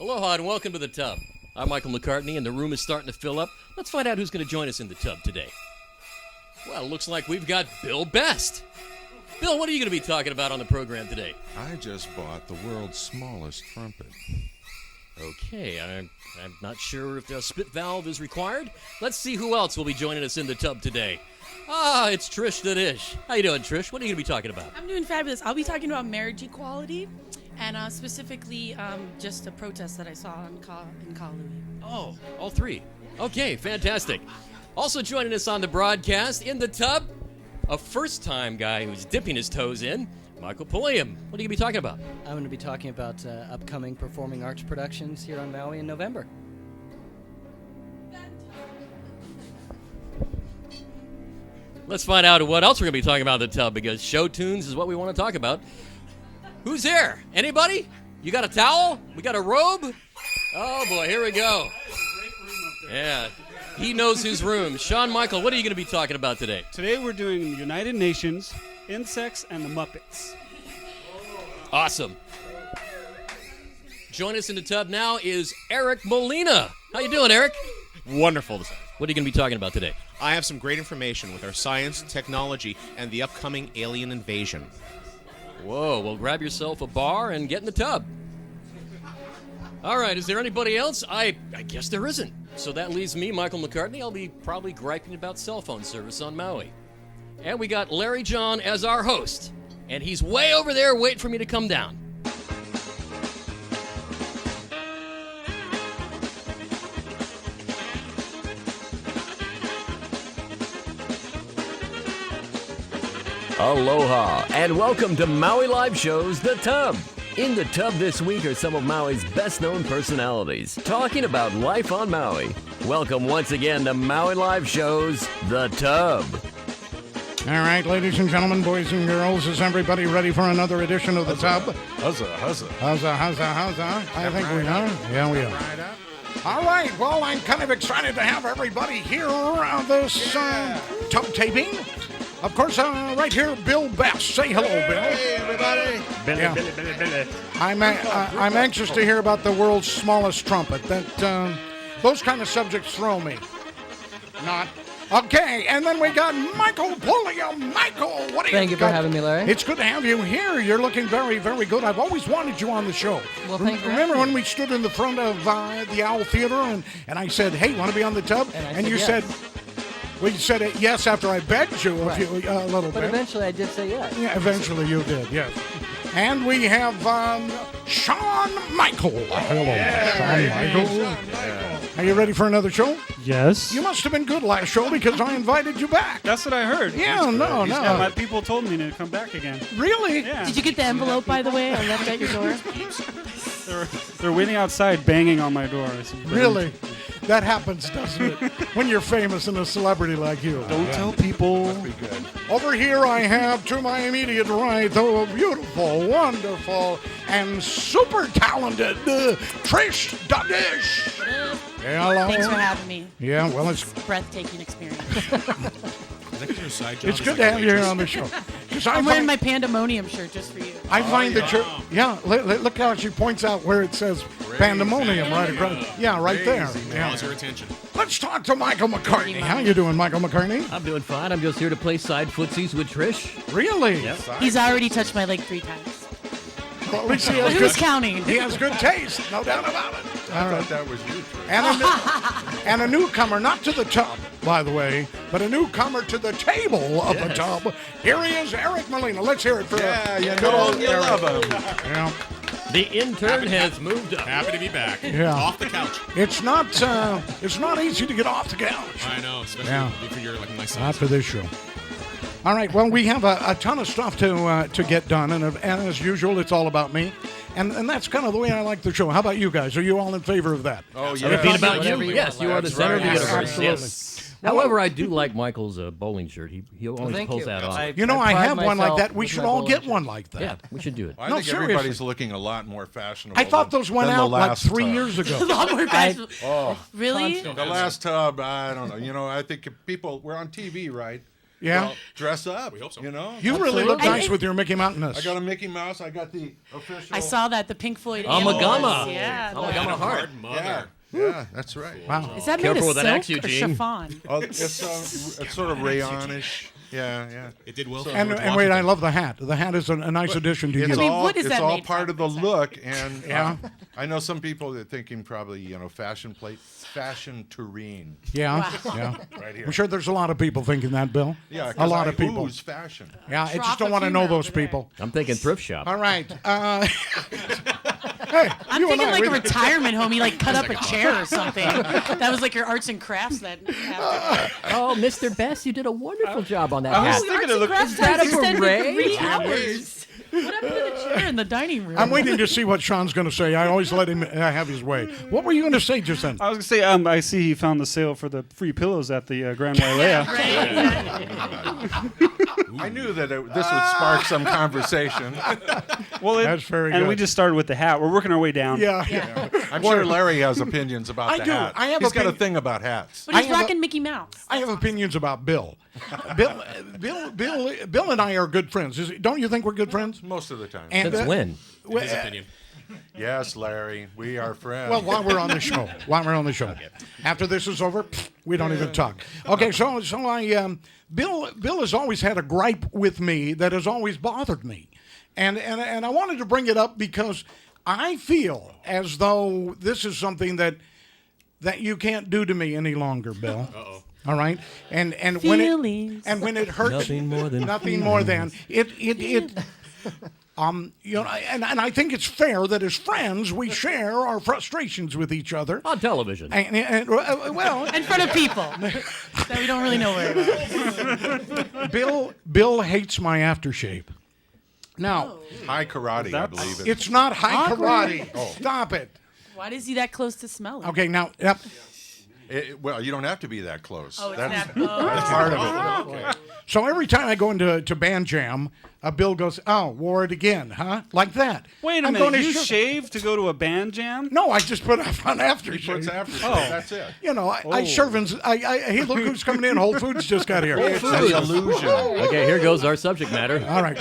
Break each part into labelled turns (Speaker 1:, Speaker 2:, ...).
Speaker 1: Aloha and welcome to the tub. I'm Michael McCartney and the room is starting to fill up. Let's find out who's going to join us in the tub today. Well, it looks like we've got Bill Best. Bill, what are you going to be talking about on the program today?
Speaker 2: I just bought the world's smallest trumpet.
Speaker 1: Okay, I'm not sure if the spit valve is required. Let's see who else will be joining us in the tub today. It's Trish da Dish. How you doing, Trish? What are you going to be talking about?
Speaker 3: I'm doing fabulous. I'll be talking about marriage equality and specifically just a protest that I saw in Kalui.
Speaker 1: Oh, all three. Okay, fantastic. Also joining us on the broadcast in the tub, a first-time guy who's dipping his toes in, Michael Pulliam. What are you going to be talking about?
Speaker 4: I'm going to be talking about upcoming performing arts productions here on Maui in November.
Speaker 1: Let's find out what else we're going to be talking about in the tub, because show tunes is what we want to talk about. Who's here? Anybody? You got a towel? We got a robe? Oh, boy, here we go. Yeah, he knows his room. Shawn Michael, what are you going to be talking about today?
Speaker 5: Today we're doing the United Nations, insects, and the Muppets.
Speaker 1: Awesome. Join us in the tub now is Eric Molina. How you doing, Eric?
Speaker 6: Wonderful.
Speaker 1: What are you going to be talking about today?
Speaker 6: I have some great information with our science, technology, and the upcoming alien invasion.
Speaker 1: Whoa, well, grab yourself a bar and get in the tub. All right, is there anybody else? I guess there isn't. So that leaves me, Michael McCartney. I'll be probably griping about cell phone service on Maui. And we got Larry John as our host. And he's way over there waiting for me to come down.
Speaker 7: Aloha, and welcome to Maui Live Show's The Tub. In the tub this week are some of Maui's best-known personalities, talking about life on Maui. Welcome once again to Maui Live Show's The Tub.
Speaker 8: All right, ladies and gentlemen, boys and girls, is everybody ready for another edition of The Tub?
Speaker 2: Huzzah.
Speaker 8: Huzzah. I think we are. Yeah, we are. All right, well, I'm kind of excited to have everybody here on this tub taping. Of course, right here, Bill Best. Say hello, Bill.
Speaker 2: Hey, everybody.
Speaker 8: Billy. I'm anxious to hear about the world's smallest trumpet. Those kind of subjects throw me. Not. Okay, and then we got Michael Pulliam. Michael, what do you
Speaker 4: Thank you for having me, Larry.
Speaker 8: It's good to have you here. You're looking very, very good. I've always wanted you on the show.
Speaker 4: Well, thank you.
Speaker 8: Remember when we stood in the front of the Owl Theater and I said, hey, want to be on the tub?
Speaker 4: And
Speaker 8: you
Speaker 4: said
Speaker 8: said... Well, you said it yes after I begged you a little bit.
Speaker 4: But eventually I did say yes.
Speaker 8: Yeah, eventually you did, yes. And we have Shawn Michael. Hello, Shawn Michael.
Speaker 2: Yeah.
Speaker 8: Are you ready for another show?
Speaker 5: Yes.
Speaker 8: You must have been good last show because I invited you back.
Speaker 5: That's what I heard.
Speaker 8: Yeah, no.
Speaker 5: Yeah, my people told me to come back again.
Speaker 8: Really?
Speaker 5: Yeah.
Speaker 3: Did you get the envelope, by the way, I left at your door?
Speaker 5: They're waiting outside, banging on my door.
Speaker 8: Really? That happens, doesn't it? When you're famous and a celebrity like you.
Speaker 5: Don't tell people.
Speaker 2: Must be good.
Speaker 8: Over here I have to my immediate right the beautiful, wonderful, and super talented Trish da Dish. Hello.
Speaker 3: Thanks for having me.
Speaker 8: Yeah, well, it's
Speaker 3: Breathtaking experience.
Speaker 8: it's good to have you here on the show.
Speaker 3: I'm wearing my Pandemonium shirt just for you.
Speaker 8: I find that you're, look how she points out where it says Pandemonium right across. Yeah, right there.
Speaker 6: Draws your attention.
Speaker 8: Let's talk to Michael McCartney. How you doing, Michael McCartney?
Speaker 7: I'm doing fine. I'm just here to play side footsies with Trish.
Speaker 8: Really?
Speaker 7: Yep.
Speaker 3: He's already touched my leg 3 times.
Speaker 8: Well, at least he
Speaker 3: But
Speaker 8: has
Speaker 3: who's
Speaker 8: good,
Speaker 3: counting?
Speaker 8: he has good taste, no doubt about it.
Speaker 2: I thought that was you, Trish.
Speaker 8: And a newcomer, not to the tub, by the way, but a newcomer to the table of the tub. Here he is, Eric Molina. Let's hear it for good old
Speaker 2: you
Speaker 8: Eric.
Speaker 2: love him.
Speaker 8: Yeah.
Speaker 1: The intern has moved up.
Speaker 6: Happy to be back.
Speaker 8: Yeah.
Speaker 6: Off the couch.
Speaker 8: It's not easy to get off the couch.
Speaker 6: I know, especially for your like my son.
Speaker 8: Not for this show. All right, well, we have a ton of stuff to get done, and as usual, it's all about me. And that's kind of the way I like the show. How about you guys? Are you all in favor of that?
Speaker 2: Oh, yeah.
Speaker 1: Everything about you?
Speaker 4: Whatever you
Speaker 1: Yes,
Speaker 4: want,
Speaker 1: you are the center of the
Speaker 8: Yes,
Speaker 1: universe.
Speaker 8: absolutely.
Speaker 1: Yes. However, I do like Michael's bowling shirt. He always
Speaker 4: Thank
Speaker 1: pulls
Speaker 4: you.
Speaker 1: that off.
Speaker 4: I
Speaker 8: I
Speaker 4: pride
Speaker 8: have one like
Speaker 4: myself
Speaker 8: that. We
Speaker 4: with
Speaker 8: should
Speaker 4: my
Speaker 8: all
Speaker 4: bowling
Speaker 8: get
Speaker 4: shirt.
Speaker 8: one like that.
Speaker 1: Yeah, we should do it.
Speaker 2: I
Speaker 8: No,
Speaker 2: think
Speaker 8: seriously.
Speaker 2: everybody's looking a lot more fashionable.
Speaker 8: I thought those went
Speaker 2: than the
Speaker 8: out like
Speaker 2: last
Speaker 8: 3
Speaker 2: tub.
Speaker 8: years ago.
Speaker 3: A lot more fashionable.
Speaker 2: Oh,
Speaker 3: Really?
Speaker 2: the last tub, I don't know. I think if people, we're on TV, right?
Speaker 8: Yeah.
Speaker 2: Well, dress up.
Speaker 6: We hope so.
Speaker 2: You know?
Speaker 8: You really look
Speaker 3: Absolutely.
Speaker 8: nice with your Mickey Mountainess.
Speaker 2: I got a Mickey Mouse. I got the official.
Speaker 3: I saw that, the Pink Floyd.
Speaker 1: Amagama.
Speaker 3: animals. Yeah.
Speaker 1: Amagama heart.
Speaker 2: Yeah. Yeah, that's right.
Speaker 8: Wow.
Speaker 3: Is that
Speaker 1: Careful
Speaker 3: made
Speaker 1: with
Speaker 3: of
Speaker 1: that axe,
Speaker 3: silk or
Speaker 1: Eugene.
Speaker 3: chiffon?
Speaker 2: Oh, it's sort of rayonish. Yeah.
Speaker 6: It did well.
Speaker 8: And wait, I love the hat. The hat is a nice addition to
Speaker 2: It's
Speaker 8: you.
Speaker 2: all,
Speaker 3: what is
Speaker 2: it's
Speaker 3: that
Speaker 2: all
Speaker 3: made
Speaker 2: part
Speaker 3: from?
Speaker 2: of the look, and
Speaker 8: Yeah.
Speaker 2: I know some people are thinking probably fashion tureen.
Speaker 8: Yeah, yeah.
Speaker 2: Right here.
Speaker 8: I'm sure there's a lot of people thinking that, Bill.
Speaker 2: Yeah,
Speaker 8: a lot of people.
Speaker 2: Ooze fashion.
Speaker 8: Yeah, I just
Speaker 3: Drop
Speaker 8: don't
Speaker 3: a
Speaker 8: want to
Speaker 3: few
Speaker 8: know
Speaker 3: over
Speaker 8: those
Speaker 3: there.
Speaker 8: people.
Speaker 1: I'm thinking thrift shop.
Speaker 8: All right. Hey,
Speaker 3: I'm
Speaker 8: you and
Speaker 3: thinking
Speaker 8: I,
Speaker 3: like
Speaker 8: we-
Speaker 3: a retirement home. You like cut up a chair or something. That was like your arts and crafts that after.
Speaker 1: Oh, Mr. Best, you did a wonderful job on that
Speaker 5: I was
Speaker 1: hat.
Speaker 5: thinking
Speaker 3: Arts
Speaker 5: it
Speaker 3: and
Speaker 5: looked.
Speaker 3: crafts
Speaker 1: Is that
Speaker 3: times
Speaker 1: a
Speaker 3: extended
Speaker 1: beret?
Speaker 3: 3 hours. What happened to the chair in the dining room?
Speaker 8: I'm waiting to see what Sean's going to say. I always let him have his way. What were you going to say just then?
Speaker 5: I was gonna say, I see he found the sale for the free pillows at the Grand Wailea.
Speaker 2: I knew that this would spark some conversation.
Speaker 5: Well,
Speaker 8: That's very
Speaker 5: and
Speaker 8: good.
Speaker 5: we just started with the hat. We're working our way down.
Speaker 8: Yeah.
Speaker 2: I'm sure Larry has opinions about
Speaker 8: I
Speaker 2: the
Speaker 8: do.
Speaker 2: hat.
Speaker 8: I have
Speaker 2: He's got a
Speaker 8: opinion-
Speaker 2: thing about hats.
Speaker 3: But he's
Speaker 8: I have a-
Speaker 3: rocking Mickey Mouse.
Speaker 8: I have opinions about Bill. Bill and I are good friends. Don't you think we're good friends?
Speaker 2: Most of the time.
Speaker 8: And,
Speaker 1: Since when?
Speaker 6: His opinion.
Speaker 2: Yes, Larry, we are friends.
Speaker 8: Well, while we're on the show, after this is over, we don't even talk. Okay, so I Bill has always had a gripe with me that has always bothered me, and I wanted to bring it up because I feel as though this is something that you can't do to me any longer, Bill. Uh-oh. All right, and when it hurts,
Speaker 1: Nothing more than
Speaker 8: it. You know, and I think it's fair that as friends we share our frustrations with each other.
Speaker 1: On television.
Speaker 8: Well,
Speaker 3: In front of people that we don't really know where about.
Speaker 8: Bill hates my aftershave. Now,
Speaker 2: high karate, I believe it.
Speaker 8: it's not high
Speaker 3: Awkward.
Speaker 8: karate. Stop it.
Speaker 3: Why is he that close to smelling?
Speaker 8: Okay, now,
Speaker 2: Well, you don't have to be that close.
Speaker 3: Oh, it's
Speaker 2: That's
Speaker 3: not.
Speaker 2: part of it. Okay.
Speaker 8: so every time I go into band jam, Bill goes, "Oh, wore it again, huh?" Like that.
Speaker 5: Wait a
Speaker 8: I'm
Speaker 5: minute.
Speaker 8: going
Speaker 5: You
Speaker 8: to
Speaker 5: shave to go to a band jam?
Speaker 8: No, I just put on
Speaker 2: He puts
Speaker 8: aftershave.
Speaker 2: aftershave. That's it.
Speaker 8: You know, I serve in. Hey, look who's coming in. Whole Foods just got here.
Speaker 2: It's the illusion.
Speaker 1: Okay, here goes our subject matter.
Speaker 8: All right.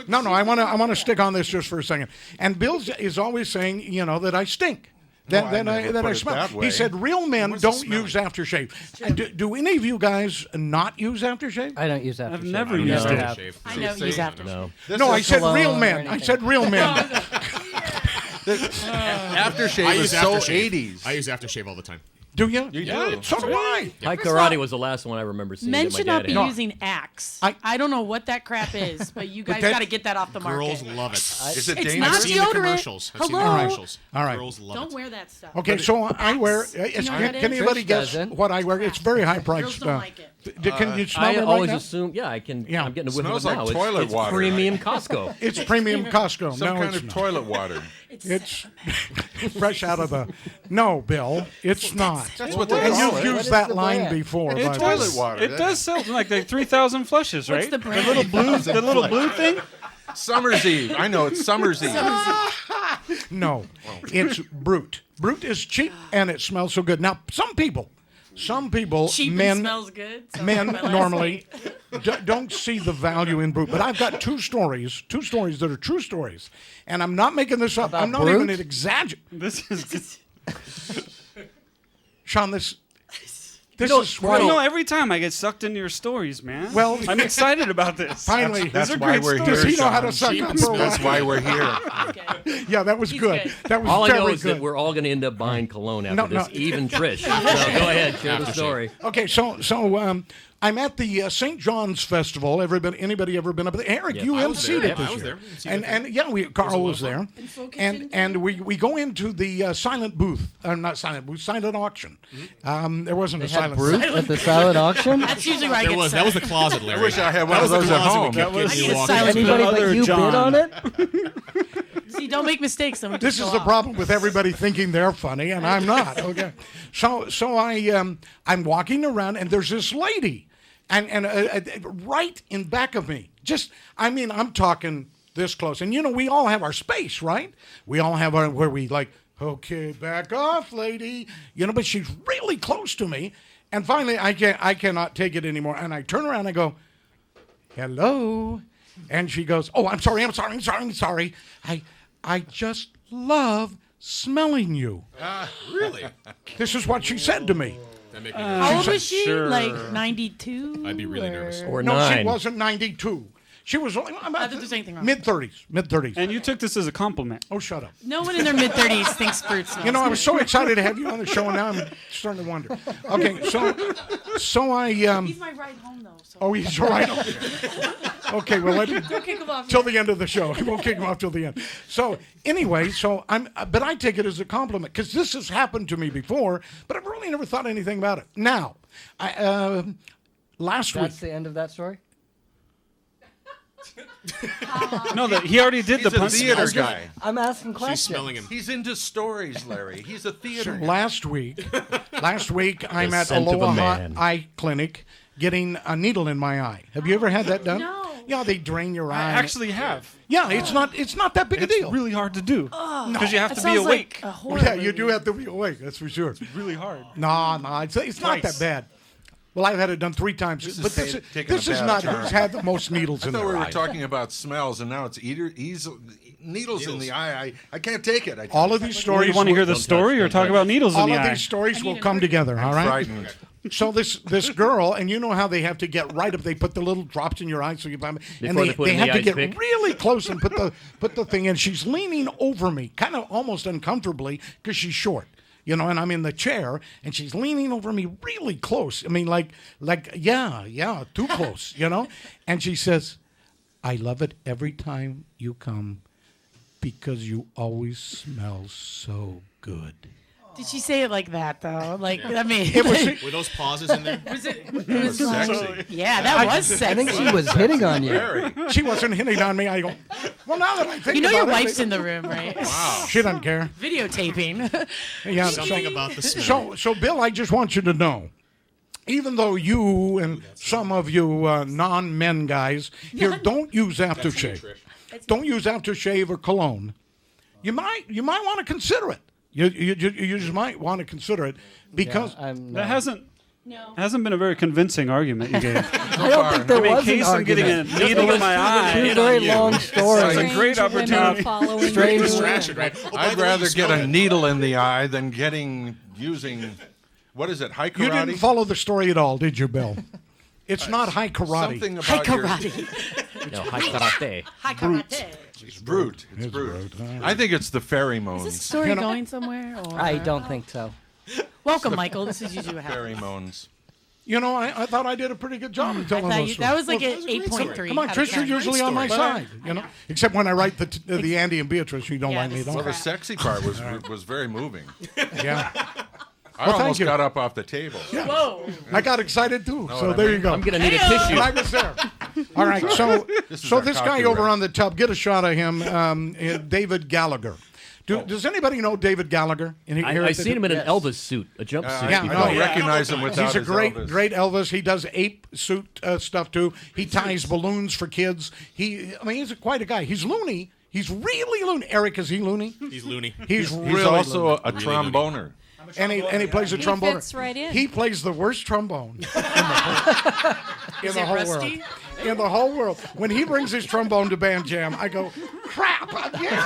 Speaker 8: No, I want to stick on this just for a second. And Bill is always saying, you know, that I stink.
Speaker 2: No, I never put
Speaker 8: I
Speaker 2: it
Speaker 8: smell.
Speaker 2: that way.
Speaker 8: He said, real men
Speaker 2: What's the
Speaker 8: don't
Speaker 2: smelling?
Speaker 8: use aftershave. Do any of you guys not use aftershave?
Speaker 4: I don't use aftershave.
Speaker 5: I've never
Speaker 4: No.
Speaker 5: used it.
Speaker 6: Aftershave.
Speaker 3: I know he's after.
Speaker 1: No.
Speaker 8: No, I said
Speaker 4: cologne
Speaker 8: real
Speaker 4: or
Speaker 8: men. I
Speaker 4: anything.
Speaker 8: said real men.
Speaker 2: Aftershave
Speaker 6: I
Speaker 2: is
Speaker 6: use
Speaker 2: so
Speaker 6: aftershave.
Speaker 2: 80s.
Speaker 6: I use aftershave all the time.
Speaker 8: Do you?
Speaker 2: You do.
Speaker 8: So do I.
Speaker 1: High karate was the last one I remember seeing
Speaker 3: Men
Speaker 1: that my
Speaker 3: should
Speaker 1: dad
Speaker 3: not be
Speaker 1: had.
Speaker 3: using Axe.
Speaker 8: I-
Speaker 3: I don't know what that crap is, but you guys
Speaker 8: that-
Speaker 3: got to get that off the market.
Speaker 6: Girls love it.
Speaker 2: Is it
Speaker 3: It's
Speaker 2: dangerous?
Speaker 3: not
Speaker 6: I've seen the
Speaker 3: deodorant.
Speaker 6: commercials. I've seen the
Speaker 3: Hello?
Speaker 6: commercials.
Speaker 8: All right.
Speaker 6: Girls love
Speaker 3: Don't
Speaker 6: it.
Speaker 3: wear that stuff.
Speaker 8: Okay, so I wear.
Speaker 3: You know what that
Speaker 8: Can
Speaker 3: is?
Speaker 8: anybody
Speaker 4: Trish
Speaker 8: guess
Speaker 4: doesn't.
Speaker 8: what I wear? It's very high
Speaker 3: Girls
Speaker 8: priced.
Speaker 3: don't like it.
Speaker 8: Can you smell
Speaker 1: I
Speaker 8: it right
Speaker 1: always
Speaker 8: now?
Speaker 1: assume, yeah, I can.
Speaker 8: Yeah.
Speaker 1: I'm getting a whiff of it
Speaker 2: Smells like
Speaker 1: now.
Speaker 2: toilet
Speaker 1: it's
Speaker 2: water.
Speaker 1: premium Costco.
Speaker 8: It's premium Costco.
Speaker 2: Some
Speaker 8: no,
Speaker 2: kind
Speaker 8: it's
Speaker 2: of
Speaker 8: not.
Speaker 2: toilet water.
Speaker 8: It's fresh out of the. No, Bill, it's not.
Speaker 2: That's what they
Speaker 8: And
Speaker 2: call
Speaker 8: you've
Speaker 2: it.
Speaker 8: used
Speaker 4: What is
Speaker 8: that
Speaker 4: the
Speaker 8: line
Speaker 4: brand?
Speaker 8: before.
Speaker 5: It
Speaker 8: by the
Speaker 2: toilet
Speaker 8: way.
Speaker 2: water.
Speaker 5: It does sell like 3,000 flushes, right?
Speaker 3: the brand?
Speaker 5: little blue, the little blue thing.
Speaker 2: Summer's Eve. I know it's Summer's Eve.
Speaker 8: No, it's Brute. Brute is cheap and it smells so good. Now, some people,
Speaker 3: Cheap and
Speaker 8: men,
Speaker 3: smells good. Sounds
Speaker 8: men
Speaker 3: like my last
Speaker 8: normally
Speaker 3: date.
Speaker 8: don't see the value in Brute. But I've got two stories that are true stories, and I'm not making this up.
Speaker 4: About
Speaker 8: I'm not
Speaker 4: Brute?
Speaker 8: even exaggerating.
Speaker 5: This is.
Speaker 8: Sean, this is
Speaker 5: Well,
Speaker 8: real.
Speaker 5: no, every time I get sucked into your stories, man.
Speaker 8: Well-
Speaker 5: I'm excited about this.
Speaker 8: Finally,
Speaker 2: That's
Speaker 5: These are
Speaker 2: why
Speaker 5: great
Speaker 2: we're here.
Speaker 8: does he know how to
Speaker 2: Sean.
Speaker 8: suck up for a
Speaker 2: That's
Speaker 8: while?
Speaker 2: why we're here.
Speaker 3: Okay.
Speaker 8: Yeah, that was
Speaker 3: He's
Speaker 8: good.
Speaker 3: good.
Speaker 8: That was
Speaker 1: All I
Speaker 8: very
Speaker 1: know is
Speaker 8: good.
Speaker 1: that we're all going to end up buying cologne after
Speaker 8: No,
Speaker 1: this,
Speaker 8: no.
Speaker 1: even Trish. So go ahead, share the story.
Speaker 8: Okay, so I'm at the St. John's Festival. Anybody ever been up there? Eric,
Speaker 1: Yeah,
Speaker 8: you
Speaker 6: I was there.
Speaker 8: emceed it
Speaker 6: Yeah,
Speaker 8: this
Speaker 6: I was
Speaker 8: year.
Speaker 6: there.
Speaker 8: And yeah, Carl was there.
Speaker 3: Focus
Speaker 8: And
Speaker 3: in.
Speaker 8: we go into the silent booth, not silent booth, silent auction. There wasn't a
Speaker 4: They had
Speaker 8: silent
Speaker 4: Brute at the silent auction?
Speaker 3: That's usually where I get
Speaker 6: That was the
Speaker 3: sad.
Speaker 6: closet, Larry.
Speaker 2: I wish I had one
Speaker 6: That
Speaker 2: of
Speaker 6: was the
Speaker 2: those at
Speaker 6: closet we
Speaker 2: home.
Speaker 6: kept
Speaker 5: That was-
Speaker 6: getting you
Speaker 3: I
Speaker 6: walking
Speaker 3: get
Speaker 6: into.
Speaker 4: Anybody but
Speaker 5: other
Speaker 4: you
Speaker 5: John.
Speaker 4: bid on it?
Speaker 3: See, don't make mistakes. Then we
Speaker 8: This
Speaker 3: just
Speaker 8: is
Speaker 3: go
Speaker 8: the
Speaker 3: off.
Speaker 8: problem with everybody thinking they're funny, and I'm not. Okay, so I'm walking around, and there's this lady, and right in back of me. I'm talking this close, and we all have our space, right? We all have where we like. Okay, back off, lady. But she's really close to me, And finally, I cannot take it anymore. And I turn around and I go, hello. And she goes, oh, I'm sorry. I just love smelling you.
Speaker 6: Really?
Speaker 8: This is what she said to me.
Speaker 3: How old was she?
Speaker 5: Sure.
Speaker 3: Like 92?
Speaker 6: I'd be really nervous.
Speaker 7: Or
Speaker 8: No,
Speaker 7: 9.
Speaker 8: she wasn't 92. She was only
Speaker 3: I don't think there's anything wrong.
Speaker 8: mid-30s.
Speaker 5: And you took this as a compliment.
Speaker 8: Oh, shut up.
Speaker 3: No one in their mid-30s thinks fruit smells.
Speaker 8: You know, I was so excited to have you on the show, and now I'm starting to wonder. Okay, so I
Speaker 3: He's my ride home, though. So.
Speaker 8: oh, he's right. Okay, well, let
Speaker 3: Don't kick him off
Speaker 8: till
Speaker 3: yet.
Speaker 8: the end of the show. I won't kick him off till the end. So anyway, but I take it as a compliment because this has happened to me before, but I've really never thought anything about it. Now, last week.
Speaker 4: That's the end of that story?
Speaker 5: No, he already did
Speaker 2: He's
Speaker 5: the
Speaker 2: a
Speaker 5: punch.
Speaker 2: theater guy.
Speaker 4: I'm asking questions.
Speaker 6: She's smelling him.
Speaker 2: He's into stories, Larry. He's a theater guy.
Speaker 8: Last week, I'm at
Speaker 7: scent of a
Speaker 8: Aloha
Speaker 7: man.
Speaker 8: Eye Clinic getting a needle in my eye. Have you ever had that done?
Speaker 3: No.
Speaker 8: Yeah, they drain your
Speaker 5: I
Speaker 8: eye.
Speaker 5: actually have.
Speaker 8: Yeah, it's not that big a
Speaker 5: It's
Speaker 8: deal.
Speaker 5: really hard to do because you have
Speaker 3: That
Speaker 5: to be
Speaker 3: sounds
Speaker 5: awake.
Speaker 3: Like a horror
Speaker 8: Yeah, you
Speaker 3: movie.
Speaker 8: do have to be awake. That's for sure.
Speaker 5: really hard.
Speaker 8: No, it's not that bad. Well, I've had it done 3 times,
Speaker 2: This is
Speaker 8: but
Speaker 2: taking
Speaker 8: this
Speaker 2: a
Speaker 8: is
Speaker 2: bad
Speaker 8: not
Speaker 2: turn.
Speaker 8: who's had the most needles
Speaker 2: I
Speaker 8: in
Speaker 2: thought
Speaker 8: their
Speaker 2: we were
Speaker 8: eye.
Speaker 2: talking about smells, and now it's needles in the eye. I can't take it.
Speaker 8: All of these
Speaker 5: Do
Speaker 8: stories.
Speaker 5: you want to hear the
Speaker 1: Don't
Speaker 5: story
Speaker 1: touch,
Speaker 5: or
Speaker 1: don't
Speaker 5: talk
Speaker 1: touch.
Speaker 5: about needles in
Speaker 8: all
Speaker 5: the
Speaker 8: of
Speaker 5: eye?
Speaker 8: these stories will
Speaker 3: need
Speaker 8: come
Speaker 3: an
Speaker 8: together. All right.
Speaker 2: Frightened.
Speaker 8: So this girl, and you know how they have to get right up. They put the little drops in your eye, so you and
Speaker 1: Before they put
Speaker 8: they
Speaker 1: in
Speaker 8: have
Speaker 1: the
Speaker 8: to
Speaker 1: ice
Speaker 8: get
Speaker 1: pick.
Speaker 8: really close and put the thing in. She's leaning over me, kind of almost uncomfortably because she's short. You know, and I'm in the chair, and she's leaning over me really close. I mean, like, yeah, too close, you know? And she says, I love it every time you come because you always smell so good.
Speaker 3: Did she say it like that, though? Like, I mean,
Speaker 8: It was,
Speaker 6: Were those pauses in there?
Speaker 3: it was like,
Speaker 2: Sexy.
Speaker 3: yeah, that was sexy.
Speaker 4: I think she was hitting on you.
Speaker 2: Very.
Speaker 8: she wasn't hitting on me. I go, well, now that I think
Speaker 3: You know
Speaker 8: about
Speaker 3: your
Speaker 8: it,
Speaker 3: wife's in the room, right?
Speaker 6: Wow.
Speaker 8: she doesn't care.
Speaker 3: Videotaping.
Speaker 8: Yeah,
Speaker 6: Something about the smell.
Speaker 8: So, Bill, I just want you to know, even though you and some of you non-men guys here don't use aftershave, don't use aftershave or cologne, you might want to consider it. You just might want to consider it because
Speaker 5: That hasn't been a very convincing argument you gave.
Speaker 4: I don't think there
Speaker 5: I mean, in
Speaker 4: was an
Speaker 5: case I'm getting a
Speaker 4: argument.
Speaker 5: needle in my
Speaker 4: Two
Speaker 5: eye.
Speaker 4: very long stories.
Speaker 5: It's a great opportunity.
Speaker 4: Strange
Speaker 6: Distraction, right? Oh, by
Speaker 2: I'd
Speaker 6: the way,
Speaker 2: rather
Speaker 6: you
Speaker 2: get
Speaker 6: smell
Speaker 2: a
Speaker 6: it.
Speaker 2: needle in the eye than using what is it? High karate.
Speaker 8: you didn't follow the story at all, did you, Bill? It's not high karate.
Speaker 2: Something
Speaker 3: Hi,
Speaker 2: about your
Speaker 3: karate.
Speaker 7: No, high karate.
Speaker 3: Hi, karate.
Speaker 2: It's brute. It's brute. I think it's the
Speaker 3: Is this
Speaker 2: pheromones.
Speaker 3: story
Speaker 8: You know-
Speaker 3: going somewhere? Or?
Speaker 4: I don't think so.
Speaker 3: Welcome, Michael. This is usually what happens.
Speaker 2: Pheromones.
Speaker 8: You know, I thought I did a pretty good job of
Speaker 3: I
Speaker 8: telling
Speaker 3: thought
Speaker 8: those
Speaker 3: you, that was like
Speaker 8: stories.
Speaker 3: an 8.3.
Speaker 8: Come on,
Speaker 3: out of
Speaker 8: Trish, you're
Speaker 3: 10.
Speaker 8: usually on my side, you know. Except when I write the Andy and Beatrice, you don't
Speaker 3: Yeah,
Speaker 8: like me
Speaker 3: this
Speaker 8: at
Speaker 3: is
Speaker 8: all.
Speaker 2: Well, the
Speaker 3: crap.
Speaker 2: sexy part was very moving.
Speaker 8: Yeah,
Speaker 2: I
Speaker 8: Well, thank
Speaker 2: almost
Speaker 8: you.
Speaker 2: got up off the table.
Speaker 3: Whoa.
Speaker 8: I got excited too. So
Speaker 2: what I
Speaker 8: there
Speaker 2: mean?
Speaker 8: you go.
Speaker 1: I'm gonna need a
Speaker 3: Hey-o.
Speaker 1: tissue.
Speaker 8: I was there. All right, so
Speaker 2: This is
Speaker 8: so
Speaker 2: our
Speaker 8: this guy
Speaker 2: copyright.
Speaker 8: over on the tub, get a shot of him, David Gallagher. Does anybody know David Gallagher?
Speaker 1: I've seen him in an Elvis suit, a jumpsuit.
Speaker 8: Yeah,
Speaker 2: I
Speaker 1: before.
Speaker 2: don't recognize him without
Speaker 8: He's a
Speaker 2: his
Speaker 8: great,
Speaker 2: Elvis.
Speaker 8: great Elvis. He does ape suit stuff too. He ties balloons for kids. He's quite a guy. He's loony. He's really loony. Eric, is he loony?
Speaker 6: He's loony.
Speaker 8: He's
Speaker 2: He's
Speaker 8: really
Speaker 2: also
Speaker 8: loony.
Speaker 2: a tromboner.
Speaker 8: And he plays a trombone.
Speaker 9: fits right in.
Speaker 8: He plays the worst trombone in
Speaker 3: Is
Speaker 8: the
Speaker 3: it
Speaker 8: whole
Speaker 3: rusty?
Speaker 8: world. In the whole world. When he brings his trombone to band jam, I go, crap again.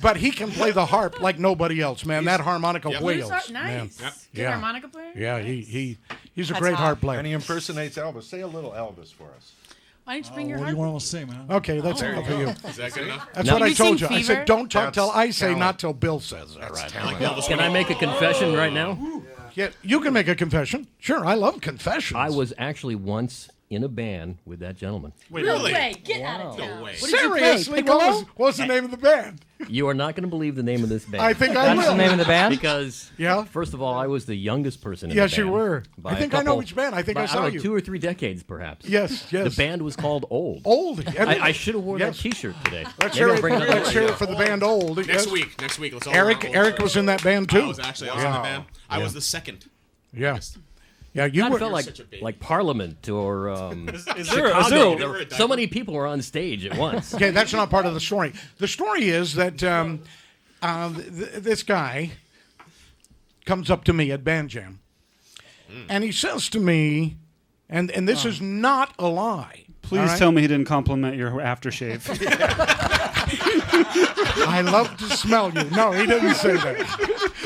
Speaker 8: But he can play the harp like nobody else, man. That harmonica wails.
Speaker 3: Nice.
Speaker 8: man.
Speaker 3: Good
Speaker 8: Yeah.
Speaker 3: harmonica player?
Speaker 8: Yeah, he's a
Speaker 3: That's
Speaker 8: great
Speaker 3: hot.
Speaker 8: harp player.
Speaker 2: And he impersonates Elvis. Say a little Elvis for us.
Speaker 3: Why don't you bring your
Speaker 10: What do
Speaker 3: harp?
Speaker 10: you want to say, man?
Speaker 8: Okay, that's enough for you.
Speaker 6: Is that good enough?
Speaker 8: That's
Speaker 1: No.
Speaker 8: what I
Speaker 3: Did you
Speaker 8: told you.
Speaker 3: sing
Speaker 8: I said,
Speaker 3: Fever?
Speaker 8: don't talk
Speaker 2: That's
Speaker 8: till I say,
Speaker 2: talent.
Speaker 8: not till Bill says. All right.
Speaker 1: Can I make a confession right now?
Speaker 8: Yeah, you can make a confession. Sure, I love confessions.
Speaker 1: I was actually once in a band with that gentleman.
Speaker 6: Wait,
Speaker 3: No
Speaker 6: really?
Speaker 3: way. Get out of
Speaker 6: No
Speaker 3: town.
Speaker 6: way.
Speaker 3: What did you play?
Speaker 8: Seriously,
Speaker 3: Piccolo?
Speaker 8: what was the name of the band?
Speaker 1: You are not going to believe the name of this band.
Speaker 8: I think I
Speaker 4: That's the
Speaker 8: will.
Speaker 4: name of the band?
Speaker 1: because
Speaker 8: Yeah?
Speaker 1: first of all, I was the youngest person in
Speaker 8: Yes,
Speaker 1: the band.
Speaker 8: you were.
Speaker 1: by
Speaker 8: I
Speaker 1: a
Speaker 8: think I know
Speaker 1: couple-
Speaker 8: which band. I think
Speaker 1: by,
Speaker 8: I saw
Speaker 1: don't know,
Speaker 8: you.
Speaker 1: 2 or 3 decades, perhaps.
Speaker 8: Yes,
Speaker 1: The
Speaker 8: yes.
Speaker 1: band was called Old.
Speaker 8: Old.
Speaker 1: I should have worn
Speaker 8: Yes.
Speaker 1: that T-shirt today.
Speaker 8: Let's
Speaker 1: Maybe
Speaker 8: hear
Speaker 1: I'll
Speaker 8: it.
Speaker 1: bring another
Speaker 8: Let's
Speaker 1: one.
Speaker 8: hear it for the band Old.
Speaker 6: Next
Speaker 8: Yes.
Speaker 6: week. Let's all
Speaker 8: Eric
Speaker 6: roll.
Speaker 8: Eric was in that band too.
Speaker 6: I was in the band. I was the second.
Speaker 8: Yeah. Yeah, you
Speaker 1: Kind
Speaker 8: were.
Speaker 1: of felt
Speaker 6: such a baby.
Speaker 1: like Parliament or
Speaker 5: Is there
Speaker 1: Chicago.
Speaker 5: a
Speaker 1: There were so many people were on stage at once.
Speaker 8: Okay, that's not part of the story. The story is that this guy, comes up to me at Band Jam, and he says to me, and this is not a lie.
Speaker 5: Please tell me he didn't compliment your aftershave.
Speaker 8: I love to smell you. No, he didn't say that.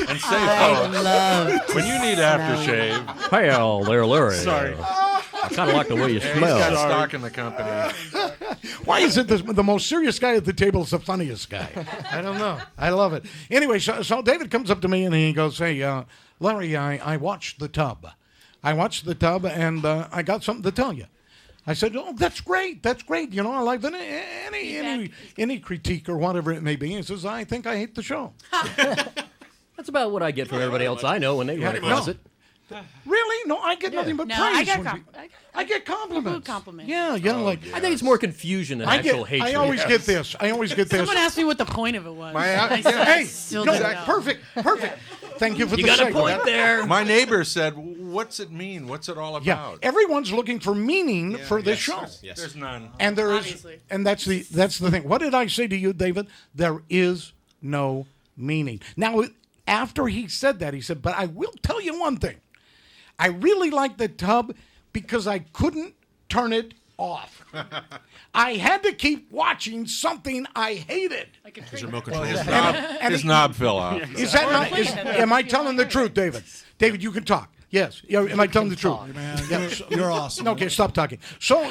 Speaker 9: And say, when you need aftershave.
Speaker 7: Hey, there, Larry.
Speaker 5: Sorry.
Speaker 7: I kind of like the way you
Speaker 2: He's
Speaker 7: smell.
Speaker 2: got stock in the company.
Speaker 8: Why is it the most serious guy at the table is the funniest guy? I don't know. I love it. Anyway, so David comes up to me and he goes, hey, Larry, I watched the tub. I watched the tub and I got something to tell you. I said, oh, that's great. That's great. You know, I like that. Any critique or whatever it may be. He says, I think I hate the show.
Speaker 7: That's about what I get from everybody else I know when they run across it.
Speaker 8: Really? No, I get nothing but praise. I get compliments.
Speaker 3: Good compliments.
Speaker 8: Yeah, like.
Speaker 7: I think it's more confusion than actual hatred.
Speaker 8: I always get this.
Speaker 3: Someone asked me what the point of it was.
Speaker 8: Hey,
Speaker 3: still
Speaker 8: no,
Speaker 3: don't know.
Speaker 8: perfect. Thank you for
Speaker 7: You
Speaker 8: the
Speaker 7: got a
Speaker 8: segment.
Speaker 7: point there.
Speaker 2: My neighbor said, what's it mean? What's it all about?
Speaker 8: Yeah, everyone's looking for meaning for this show.
Speaker 6: Yes.
Speaker 2: There's none.
Speaker 8: And there is,
Speaker 3: Obviously.
Speaker 8: and that's the thing. What did I say to you, David? There is no meaning. Now, after he said that, he said, but I will tell you one thing. I really like the tub because I couldn't turn it off. I had to keep watching something I hated.
Speaker 3: Like a
Speaker 6: His
Speaker 3: train.
Speaker 6: remote control.
Speaker 2: His knob fell off.
Speaker 8: Is that not? Am I telling the truth, David? David, you can talk. Yes. Yeah, am I telling the truth?
Speaker 10: You're awesome.
Speaker 8: Okay, stop talking. So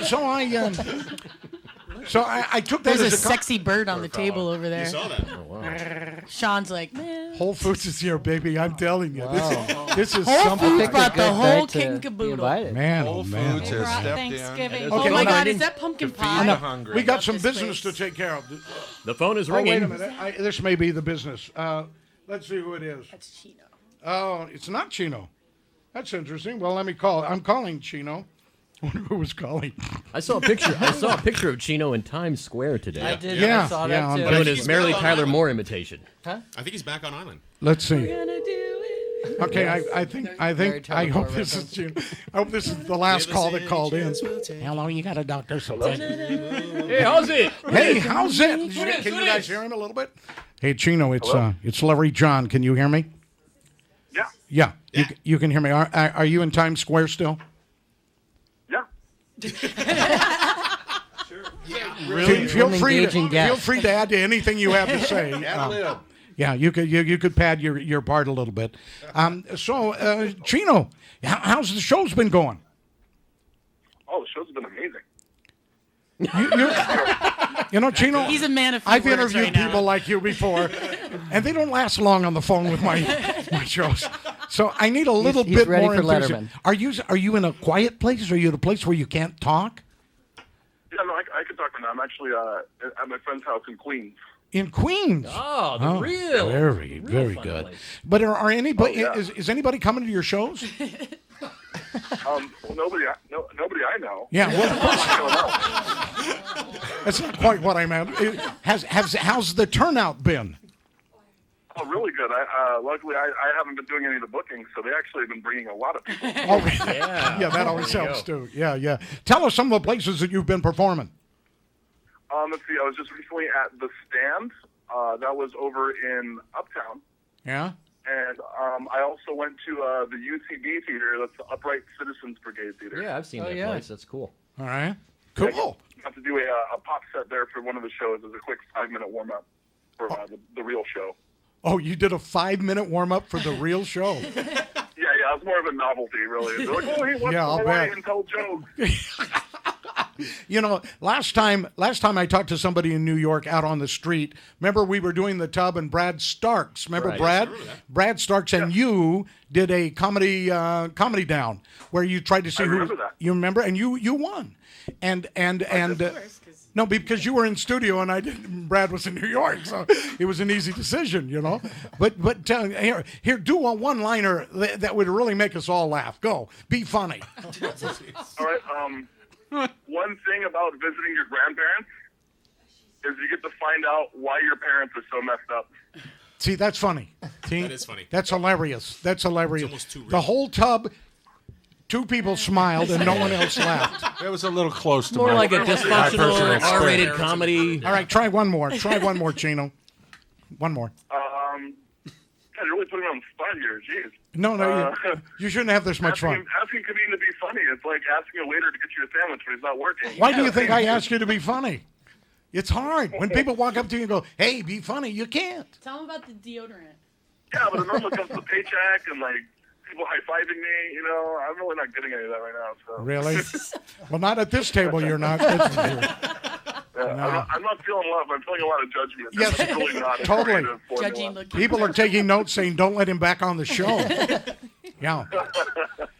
Speaker 8: I took that
Speaker 3: There's
Speaker 8: as
Speaker 3: a sexy bird on the table over there.
Speaker 6: You saw that.
Speaker 3: Sean's like, man.
Speaker 8: Whole Foods is here, baby. I'm telling you, this is
Speaker 3: Whole
Speaker 8: something.
Speaker 3: Foods brought the whole
Speaker 4: Night to
Speaker 3: king
Speaker 4: be
Speaker 3: caboodle.
Speaker 4: invited.
Speaker 8: Man,
Speaker 2: Whole
Speaker 8: oh man.
Speaker 2: Foods has
Speaker 3: Brought
Speaker 2: stepped
Speaker 3: Thanksgiving.
Speaker 2: in.
Speaker 8: Okay,
Speaker 3: Oh my
Speaker 8: hold on.
Speaker 3: God, is that pumpkin
Speaker 2: Feed
Speaker 3: pie?
Speaker 2: the hungry.
Speaker 8: We got some
Speaker 3: This
Speaker 8: business
Speaker 3: place.
Speaker 8: to take care of.
Speaker 7: The phone is
Speaker 8: Oh, wait a
Speaker 7: ringing.
Speaker 8: minute. This may be the business. Let's see who it is.
Speaker 3: That's Chino.
Speaker 8: Oh, it's not Chino. That's interesting. Well, let me call. I'm calling Chino. I wonder who was calling.
Speaker 7: I saw a picture of Chino in Times Square today.
Speaker 4: I did.
Speaker 8: Yeah,
Speaker 4: I saw
Speaker 8: yeah,
Speaker 4: that too.
Speaker 7: Doing
Speaker 6: He's
Speaker 7: his Merrily
Speaker 6: back on
Speaker 7: Tyler
Speaker 6: island.
Speaker 7: Moore imitation.
Speaker 6: I think he's back on island.
Speaker 8: Let's see.
Speaker 3: Gonna do it.
Speaker 8: Okay, I hope this is Chino. I hope this is the last call that called in. Hello, you got a doctor?
Speaker 7: Hey, how's it?
Speaker 8: Hey, how's it? Can you guys hear him a little bit? Hey, Chino, it's Larry John. Can you hear me? Yeah. Yeah. You can hear me. Are you in Times Square still?
Speaker 4: Really?
Speaker 8: Feel free
Speaker 4: Engaging guest.
Speaker 8: feel free to add to anything you have to say. Yeah, you could pad your part a little bit. So, Chino, how's the show's been going?
Speaker 11: Oh, the show's been amazing.
Speaker 8: You know, Chino,
Speaker 3: He's a man of few
Speaker 8: I've
Speaker 3: words
Speaker 8: interviewed
Speaker 3: right now.
Speaker 8: people like you before, and they don't last long on the phone with my shows. So I need a little
Speaker 4: He's
Speaker 8: bit
Speaker 4: ready
Speaker 8: more
Speaker 4: for
Speaker 8: enthusiasm.
Speaker 4: Letterman.
Speaker 8: Are you in a quiet place? Or are you at a place where you can't talk?
Speaker 11: Yeah, no, I can talk right now. I'm actually at my friend's house in Queens.
Speaker 8: In Queens.
Speaker 7: Oh, the real.
Speaker 8: Very,
Speaker 7: real
Speaker 8: very
Speaker 7: fun
Speaker 8: good.
Speaker 7: place.
Speaker 8: But are anybody?
Speaker 11: Oh, yeah.
Speaker 8: Is anybody coming to your shows?
Speaker 11: Well, nobody I know.
Speaker 8: Yeah, well,
Speaker 11: I don't know.
Speaker 8: that's not quite what I meant. How's the turnout been?
Speaker 11: Oh, really good. Luckily, I haven't been doing any of the bookings, so they actually have been bringing a lot of people.
Speaker 8: Oh, yeah, that always helps too. Yeah. Tell us some of the places that you've been performing.
Speaker 11: Let's see. I was just recently at The Stand. That was over in Uptown.
Speaker 8: Yeah.
Speaker 11: And I also went to the UCB Theater. That's the Upright Citizens Brigade Theater.
Speaker 7: Yeah, I've seen that place. That's cool.
Speaker 8: All right. Cool.
Speaker 11: Got to do a pop set there for one of the shows as a quick 5-minute warm-up for the real show.
Speaker 8: Oh, you did a 5-minute warm-up for the real show.
Speaker 11: Yeah, it was more of a novelty, really. They're like, oh, he wants
Speaker 8: Yeah, I'll
Speaker 11: to
Speaker 8: bet.
Speaker 11: and tell jokes.
Speaker 8: You know, last time I talked to somebody in New York out on the street. Remember, we were doing the tub, and Brad Starks. Remember
Speaker 7: Right.
Speaker 8: Brad?
Speaker 6: Yes, I remember that.
Speaker 8: Brad Starks and you did a comedy down where you tried to see
Speaker 11: I
Speaker 8: who
Speaker 11: remember that.
Speaker 8: you remember, and you won. And no, because you were in studio and I didn't. Brad was in New York, so it was an easy decision, you know. But here, do a one-liner that would really make us all laugh. Go, be funny.
Speaker 11: All right. One thing about visiting your grandparents is you get to find out why your parents are so messed up.
Speaker 8: See, that's funny. See?
Speaker 6: That is funny.
Speaker 8: That's hilarious. That's hilarious.
Speaker 6: It's almost too real.
Speaker 8: The whole tub, 2 people smiled and no one else laughed.
Speaker 2: It was a little close to
Speaker 7: More
Speaker 2: my
Speaker 7: like a
Speaker 2: my personal
Speaker 7: dysfunctional
Speaker 2: experience.
Speaker 7: R-rated comedy.
Speaker 8: All right, try one more. Try one more, Chino. One more.
Speaker 11: God, you're really putting on the spot here. Jeez.
Speaker 8: No, you shouldn't have this much fun.
Speaker 11: Asking a comedian to be funny, it's like asking a waiter to get you a sandwich when he's not working.
Speaker 8: Why do you think I asked you to be funny? It's hard. When people walk up to you and go, hey, be funny, you can't.
Speaker 3: Tell them about the deodorant.
Speaker 11: Yeah, but it normally comes to the paycheck and, like, people high-fiving me. You know, I'm really not getting any of that right now. So.
Speaker 8: Really? Well, not at this table, you're not.
Speaker 11: I'm not feeling love. I'm feeling a lot of judgment.
Speaker 8: Yes,
Speaker 11: That's really not
Speaker 8: totally.
Speaker 3: Judging
Speaker 8: People are taking notes saying, don't let him back on the show. Yeah.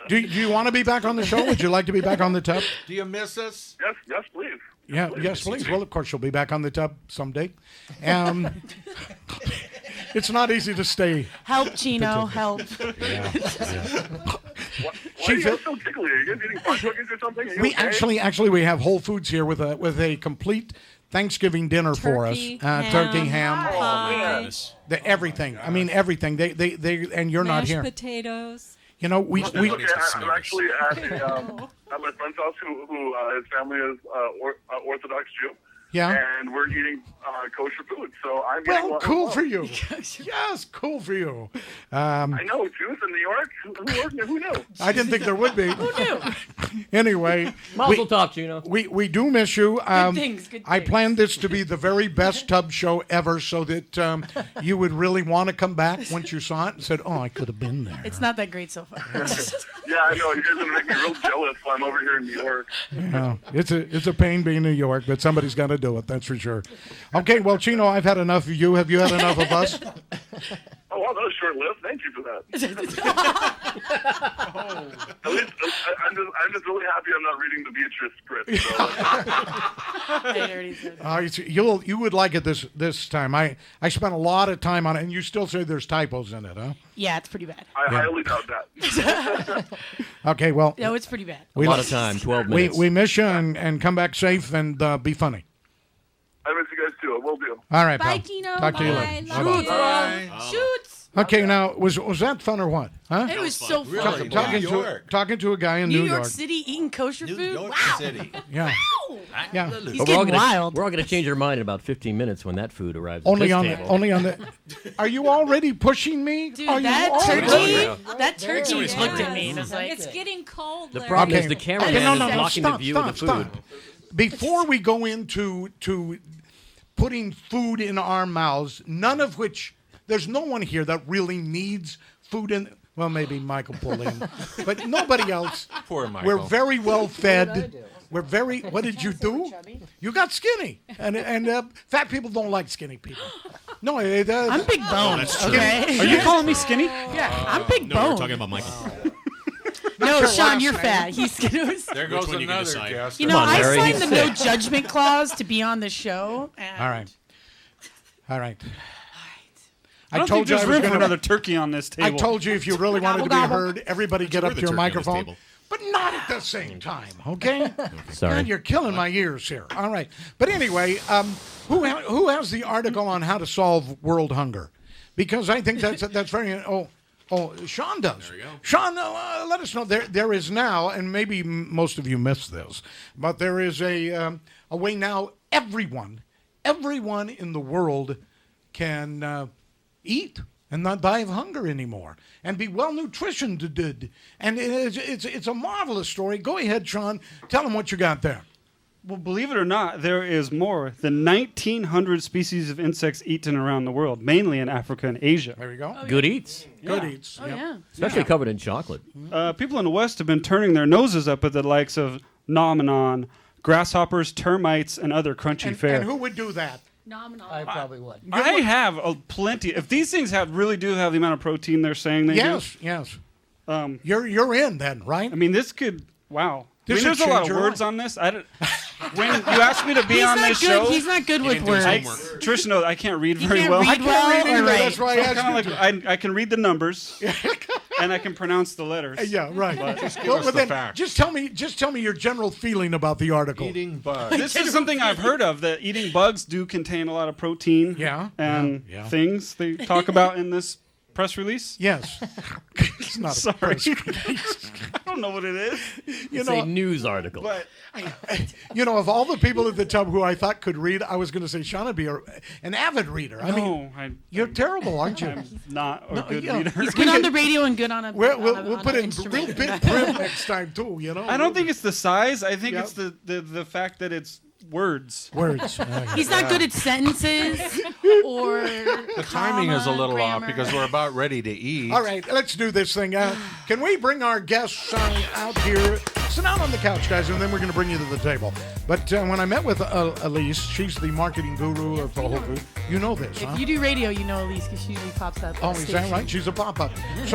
Speaker 8: Do you want to be back on the show? Would you like to be back on the tub?
Speaker 2: Do you miss us?
Speaker 11: Yes, please.
Speaker 8: Yeah, yes, please. Well, of course, you'll be back on the tub someday. It's not easy to stay.
Speaker 3: Help, Chino, help.
Speaker 11: Why are you guys so tickly? Are you guys eating pot cookies or something?
Speaker 8: We actually we have Whole Foods here with a complete Thanksgiving dinner for us. Turkey, ham, everything. I mean everything. They and you're not here.
Speaker 12: Mashed potatoes.
Speaker 8: You know we.
Speaker 11: I'm actually at my friend's house who his family is Orthodox Jew.
Speaker 8: Yeah.
Speaker 11: And we're eating kosher food, so I'm eating
Speaker 8: well, cool for you. Yes, cool for you.
Speaker 11: I know, Jews in New York. Who knew?
Speaker 8: I didn't think there would be.
Speaker 3: Who knew?
Speaker 1: Anyway, Mazel tov, Gino.
Speaker 8: We do miss you.
Speaker 3: Good things.
Speaker 8: I planned this to be the very best tub show ever, so that you would really want to come back once you saw it and said, "Oh, I could have been there."
Speaker 3: It's not that great so far.
Speaker 11: Yeah, I know. You guys are gonna make me real jealous while I'm over here in New York.
Speaker 8: Yeah, it's a pain being in New York, but somebody's got to do it. That's for sure. Okay, well, Chino, I've had enough of you. Have you had enough of us?
Speaker 11: Oh, wow, that was short-lived. Thank you for that. At least I'm just really happy I'm not reading the Beatrice script. So.
Speaker 8: You would like it this time. I spent a lot of time on it, and you still say there's typos in it, huh?
Speaker 3: Yeah, it's pretty bad.
Speaker 11: I highly doubt that.
Speaker 8: Okay, well.
Speaker 3: No, it's pretty bad.
Speaker 1: A lot of time, 12 minutes.
Speaker 8: We miss you, and come back safe and be funny.
Speaker 11: I miss you guys too. I will do.
Speaker 8: All right,
Speaker 3: Bye,
Speaker 8: pal.
Speaker 3: Gino.
Speaker 8: Talk to you
Speaker 3: Bye.
Speaker 8: later.
Speaker 3: Shoots,
Speaker 8: Bye-bye.
Speaker 3: Shoots.
Speaker 8: Okay, now was that fun or what? Huh?
Speaker 3: It was so fun.
Speaker 8: Talking to a guy in
Speaker 3: New
Speaker 8: New
Speaker 3: York
Speaker 8: York
Speaker 3: City eating kosher food.
Speaker 2: York
Speaker 3: Wow.
Speaker 2: City.
Speaker 8: Yeah.
Speaker 3: Wow.
Speaker 8: Yeah.
Speaker 3: He's getting wild.
Speaker 1: We're all going to change our mind in about 15 minutes when that food arrives.
Speaker 8: Only
Speaker 1: at
Speaker 8: on
Speaker 1: this table.
Speaker 8: only on the. Are you already pushing me?
Speaker 3: Dude,
Speaker 8: Are you
Speaker 3: that
Speaker 8: already?
Speaker 3: turkey looked at me and was like,
Speaker 12: It's getting cold.
Speaker 1: The
Speaker 12: Larry.
Speaker 1: problem is the cameraman is blocking the
Speaker 8: stop,
Speaker 1: view
Speaker 8: stop,
Speaker 1: of the food.
Speaker 8: stop. Before we go into putting food in our mouths, none of which there's no one here that really needs food in. Well, maybe Michael Pulliam, but nobody else.
Speaker 9: Poor Michael.
Speaker 8: We're very well fed. We're very. What did you do? You got skinny, and fat people don't like skinny people. No,
Speaker 3: I'm big bones. Okay.
Speaker 5: Are you calling me skinny?
Speaker 3: Yeah, I'm big
Speaker 6: No,
Speaker 3: bones.
Speaker 6: we're talking about Michael.
Speaker 3: No, Sean, you're fat. He's skinny.
Speaker 9: There goes
Speaker 6: one you can
Speaker 9: another
Speaker 6: decide.
Speaker 9: guest.
Speaker 3: You know,
Speaker 1: Come on,
Speaker 3: I
Speaker 1: Larry,
Speaker 3: signed
Speaker 1: he's
Speaker 3: the no
Speaker 1: sick.
Speaker 3: judgment clause to be on the show. And
Speaker 8: All right.
Speaker 5: I don't think there's room for another turkey on this table.
Speaker 8: I told you if you really wanted to be heard, everybody get up to your
Speaker 6: turkey on this
Speaker 8: microphone.
Speaker 6: table.
Speaker 8: But not at the same time, okay?
Speaker 1: Sorry.
Speaker 8: God, you're killing my ears here. All right. But anyway, who has the article on how to solve world hunger? Because I think that's very... Oh, Shawn does.
Speaker 6: There you go.
Speaker 8: Shawn, let us know. There is now, and maybe most of you missed this, but there is a way now everyone in the world can eat and not die of hunger anymore and be well nutritioned. And it's a marvelous story. Go ahead, Shawn. Tell them what you got there.
Speaker 5: Well, believe it or not, there is more than 1,900 species of insects eaten around the world, mainly in Africa and Asia.
Speaker 8: There we go.
Speaker 1: Good eats.
Speaker 8: Good eats.
Speaker 3: Oh,
Speaker 8: Yep.
Speaker 3: yeah.
Speaker 1: Especially covered in chocolate.
Speaker 5: People in the West have been turning their noses up at the likes of nomenon, grasshoppers, termites, and other crunchy fare.
Speaker 8: And who would do that?
Speaker 3: Nominal.
Speaker 4: I probably would.
Speaker 5: I have plenty. If these things really do have the amount of protein they're saying they do.
Speaker 8: Yes. You're in then, right?
Speaker 5: I mean, this could. Wow.
Speaker 8: This
Speaker 5: there's
Speaker 8: would
Speaker 5: a lot
Speaker 8: change
Speaker 5: of
Speaker 8: your
Speaker 5: words
Speaker 8: life.
Speaker 5: on this. When you asked me to be on this show,
Speaker 3: He's not good with words.
Speaker 5: Trish knows I can't read
Speaker 3: You
Speaker 5: very
Speaker 3: can't
Speaker 5: well.
Speaker 3: read
Speaker 8: I can't read either.
Speaker 3: Right.
Speaker 8: That's why I asked
Speaker 5: Kind
Speaker 8: you
Speaker 5: of like I can read the numbers, and I can pronounce the letters.
Speaker 8: Yeah, right.
Speaker 9: Give us the
Speaker 8: then
Speaker 9: facts.
Speaker 8: just tell me your general feeling about the article.
Speaker 9: Eating bugs.
Speaker 5: This is something I've heard of, that eating bugs do contain a lot of protein and things they talk about in this press release.
Speaker 8: Yes. It's not
Speaker 5: Sorry.
Speaker 8: a press release.
Speaker 5: don't know what it is.
Speaker 1: It's a news article.
Speaker 5: But
Speaker 8: of all the people at the tub who I thought could read, I was going to say Sean would be an avid reader. I mean, you're terrible, aren't you?
Speaker 5: I'm not a good reader.
Speaker 3: He's good on the radio and good on a.
Speaker 8: We'll put in real big print next time too.
Speaker 5: I don't think it's the size. I think it's the fact that it's words.
Speaker 8: Words.
Speaker 3: He's not good at sentences or
Speaker 9: the timing is a little off because we're about ready to eat.
Speaker 8: All right, let's do this thing. Can we bring our guests out here? Sit down on the couch, guys, and then we're going to bring you to the table. But when I met with Elise, she's the marketing guru of Whole Foods. You know this,
Speaker 3: If you do radio, you know Elise because she usually pops up.
Speaker 8: Oh, is that right? She's a pop-up. But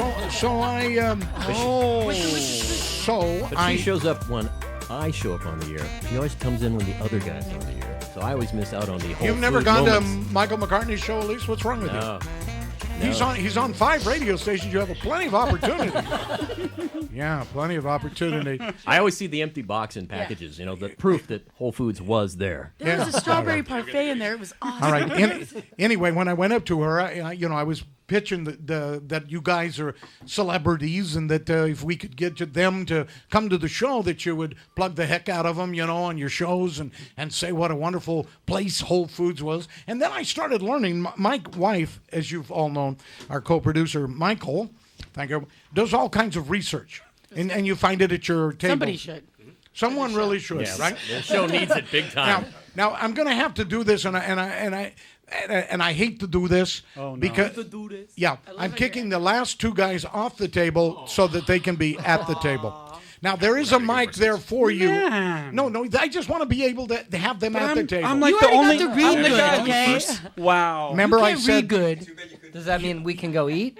Speaker 1: she shows up when I show up on the air. She always comes in when the other guy's on the air. So I always miss out on the whole.
Speaker 8: You've never gone to Michael McCartney's show, Elise? What's wrong with you? He's on 5 radio stations. You have plenty of opportunity. Yeah, plenty of opportunity.
Speaker 1: I always see the empty box in packages. You know, the proof that Whole Foods was there.
Speaker 3: There was a strawberry parfait in there. It was awesome.
Speaker 8: All right. Anyway, when I went up to her, I was pitching that you guys are celebrities and that if we could get them to come to the show, that you would plug the heck out of them, on your shows and say what a wonderful place Whole Foods was. And then I started learning. My wife, as you've all known, our co-producer, Michael, thank you, does all kinds of research. And you find it at your table.
Speaker 3: Somebody should.
Speaker 8: Someone really should, right?
Speaker 1: The show needs it big time.
Speaker 8: Now I'm going to have to do this, and I hate to do this because I'm kicking the last 2 guys off the table so that they can be at the table. Now there is a mic there for you. No, I just want to be able to have them at the table.
Speaker 5: I'm like
Speaker 3: You
Speaker 5: the
Speaker 3: already
Speaker 5: only.
Speaker 3: got to read good,
Speaker 5: I'm the
Speaker 3: okay?
Speaker 5: Wow.
Speaker 8: Remember
Speaker 3: You
Speaker 8: I
Speaker 3: can't
Speaker 8: said
Speaker 3: read good.
Speaker 4: Does that mean we can go eat?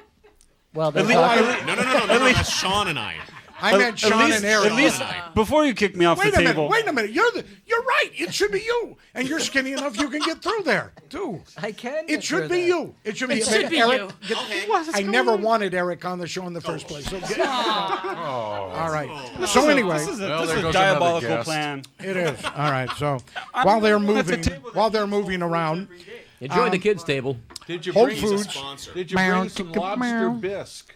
Speaker 4: Well, they're
Speaker 6: No. That's Sean and I.
Speaker 8: I meant Sean and Eric.
Speaker 5: At least before you kick me off the table.
Speaker 8: Wait a minute. You're right. It should be you. And you're skinny enough you can get through there, too.
Speaker 4: I can.
Speaker 8: It should be you. It should be Eric. I never wanted Eric on the show in the first place. So all right. So anyway.
Speaker 5: This is a diabolical plan.
Speaker 8: It is. All right. So while they're moving around.
Speaker 1: Enjoy the kids' table.
Speaker 9: Did you
Speaker 8: Whole
Speaker 9: bring
Speaker 8: Foods.
Speaker 9: Did you bring some lobster bisque?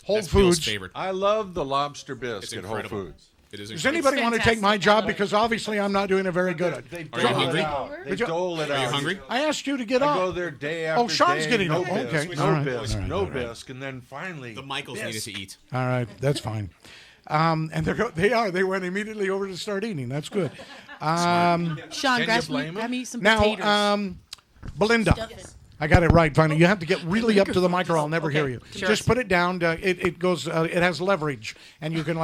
Speaker 8: Whole
Speaker 6: That's Bill's
Speaker 8: Foods.
Speaker 6: favorite.
Speaker 9: I love the lobster bisque at Whole
Speaker 6: incredible.
Speaker 9: Foods.
Speaker 6: It is
Speaker 8: Does anybody want to take my job? Because obviously I'm not doing it very good at it.
Speaker 6: Are you hungry?
Speaker 9: They dole it out.
Speaker 6: Are you hungry?
Speaker 8: I asked you to get
Speaker 9: I
Speaker 8: up.
Speaker 9: go there day after
Speaker 8: Sean's
Speaker 9: day.
Speaker 8: getting
Speaker 9: no
Speaker 8: up.
Speaker 9: bisque,
Speaker 8: Okay.
Speaker 9: no
Speaker 8: All right.
Speaker 9: bisque,
Speaker 8: All right.
Speaker 9: no
Speaker 8: All right.
Speaker 9: bisque, and then finally
Speaker 6: The Michaels needed to eat.
Speaker 8: All right, that's fine. And they went immediately over to start eating. That's good.
Speaker 3: Sean,
Speaker 9: you
Speaker 3: grab
Speaker 9: blame him?
Speaker 3: me some potatoes.
Speaker 8: Now, Belinda. I got it right, finally. You have to get really up to the mic or I'll never hear you.
Speaker 3: Sure.
Speaker 8: Just put it down. It goes. It has leverage, and you can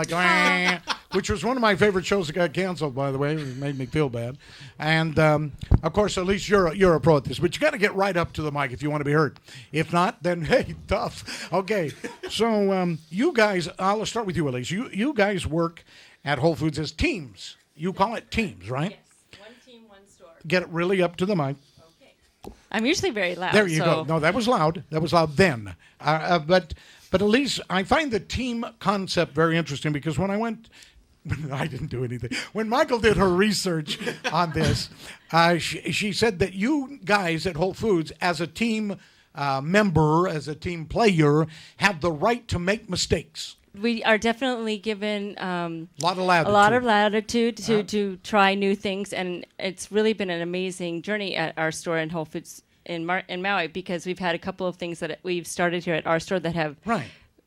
Speaker 8: which was one of my favorite shows that got canceled, by the way. It made me feel bad. And of course, at least you're a pro at this, but you got to get right up to the mic if you want to be heard. If not, then hey, tough. Okay, so you guys, I'll start with you, Elise. You guys work at Whole Foods as teams. You call it teams, right?
Speaker 12: Yes, one team, one store.
Speaker 8: Get really up to the mic.
Speaker 12: I'm usually very loud.
Speaker 8: There you go. No, that was loud. That was loud then. But Elise, I find the team concept very interesting because when I went, I didn't do anything. When Michael did her research on this, she said that you guys at Whole Foods, as a team member, as a team player, have the right to make mistakes.
Speaker 12: We are definitely given
Speaker 8: a lot of
Speaker 12: latitude to try new things, and it's really been an amazing journey at our store in Whole Foods in Maui because we've had a couple of things that we've started here at our store that have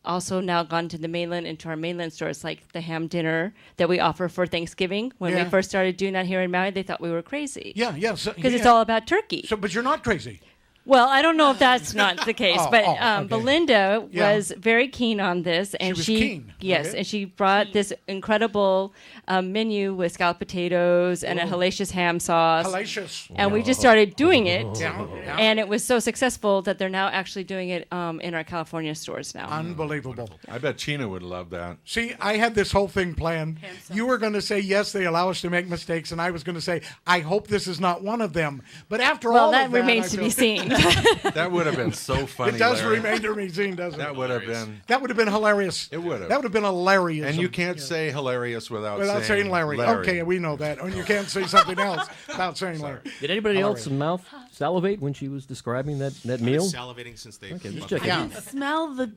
Speaker 12: also now gone to the mainland, into our mainland stores, like the ham dinner that we offer for Thanksgiving. When we first started doing that here in Maui, they thought we were crazy.
Speaker 8: Because
Speaker 12: it's all about turkey.
Speaker 8: So, but you're not crazy.
Speaker 12: Well, I don't know if that's not the case, but
Speaker 8: okay.
Speaker 12: Belinda was very keen on this, and
Speaker 8: she was keen.
Speaker 12: Yes,
Speaker 8: Okay.
Speaker 12: and she brought this incredible menu with scalloped potatoes and a hellacious ham sauce.
Speaker 8: Hellacious.
Speaker 12: And we just started doing it,
Speaker 8: Yeah.
Speaker 12: and it was so successful that they're now actually doing it in our California stores now.
Speaker 8: Unbelievable.
Speaker 9: I bet Chino would love that.
Speaker 8: See, I had this whole thing planned. You were going to say, yes, they allow us to make mistakes, and I was going to say, I hope this is not one of them. But after all
Speaker 12: that
Speaker 8: of that,
Speaker 12: remains to be seen.
Speaker 9: That would have been so funny.
Speaker 8: It does
Speaker 9: Larry.
Speaker 8: remain to be seen, doesn't it?
Speaker 9: That would have been.
Speaker 8: That would have been hilarious.
Speaker 9: It would have.
Speaker 8: That would have been hilarious.
Speaker 9: And you can't say hilarious without
Speaker 8: saying Larry. Okay, we know that. And you can't say something else without saying Larry.
Speaker 7: Did anybody else's mouth salivate when she was describing that meal?
Speaker 6: Salivating since they.
Speaker 7: Okay, just
Speaker 3: I
Speaker 7: checking.
Speaker 3: can smell the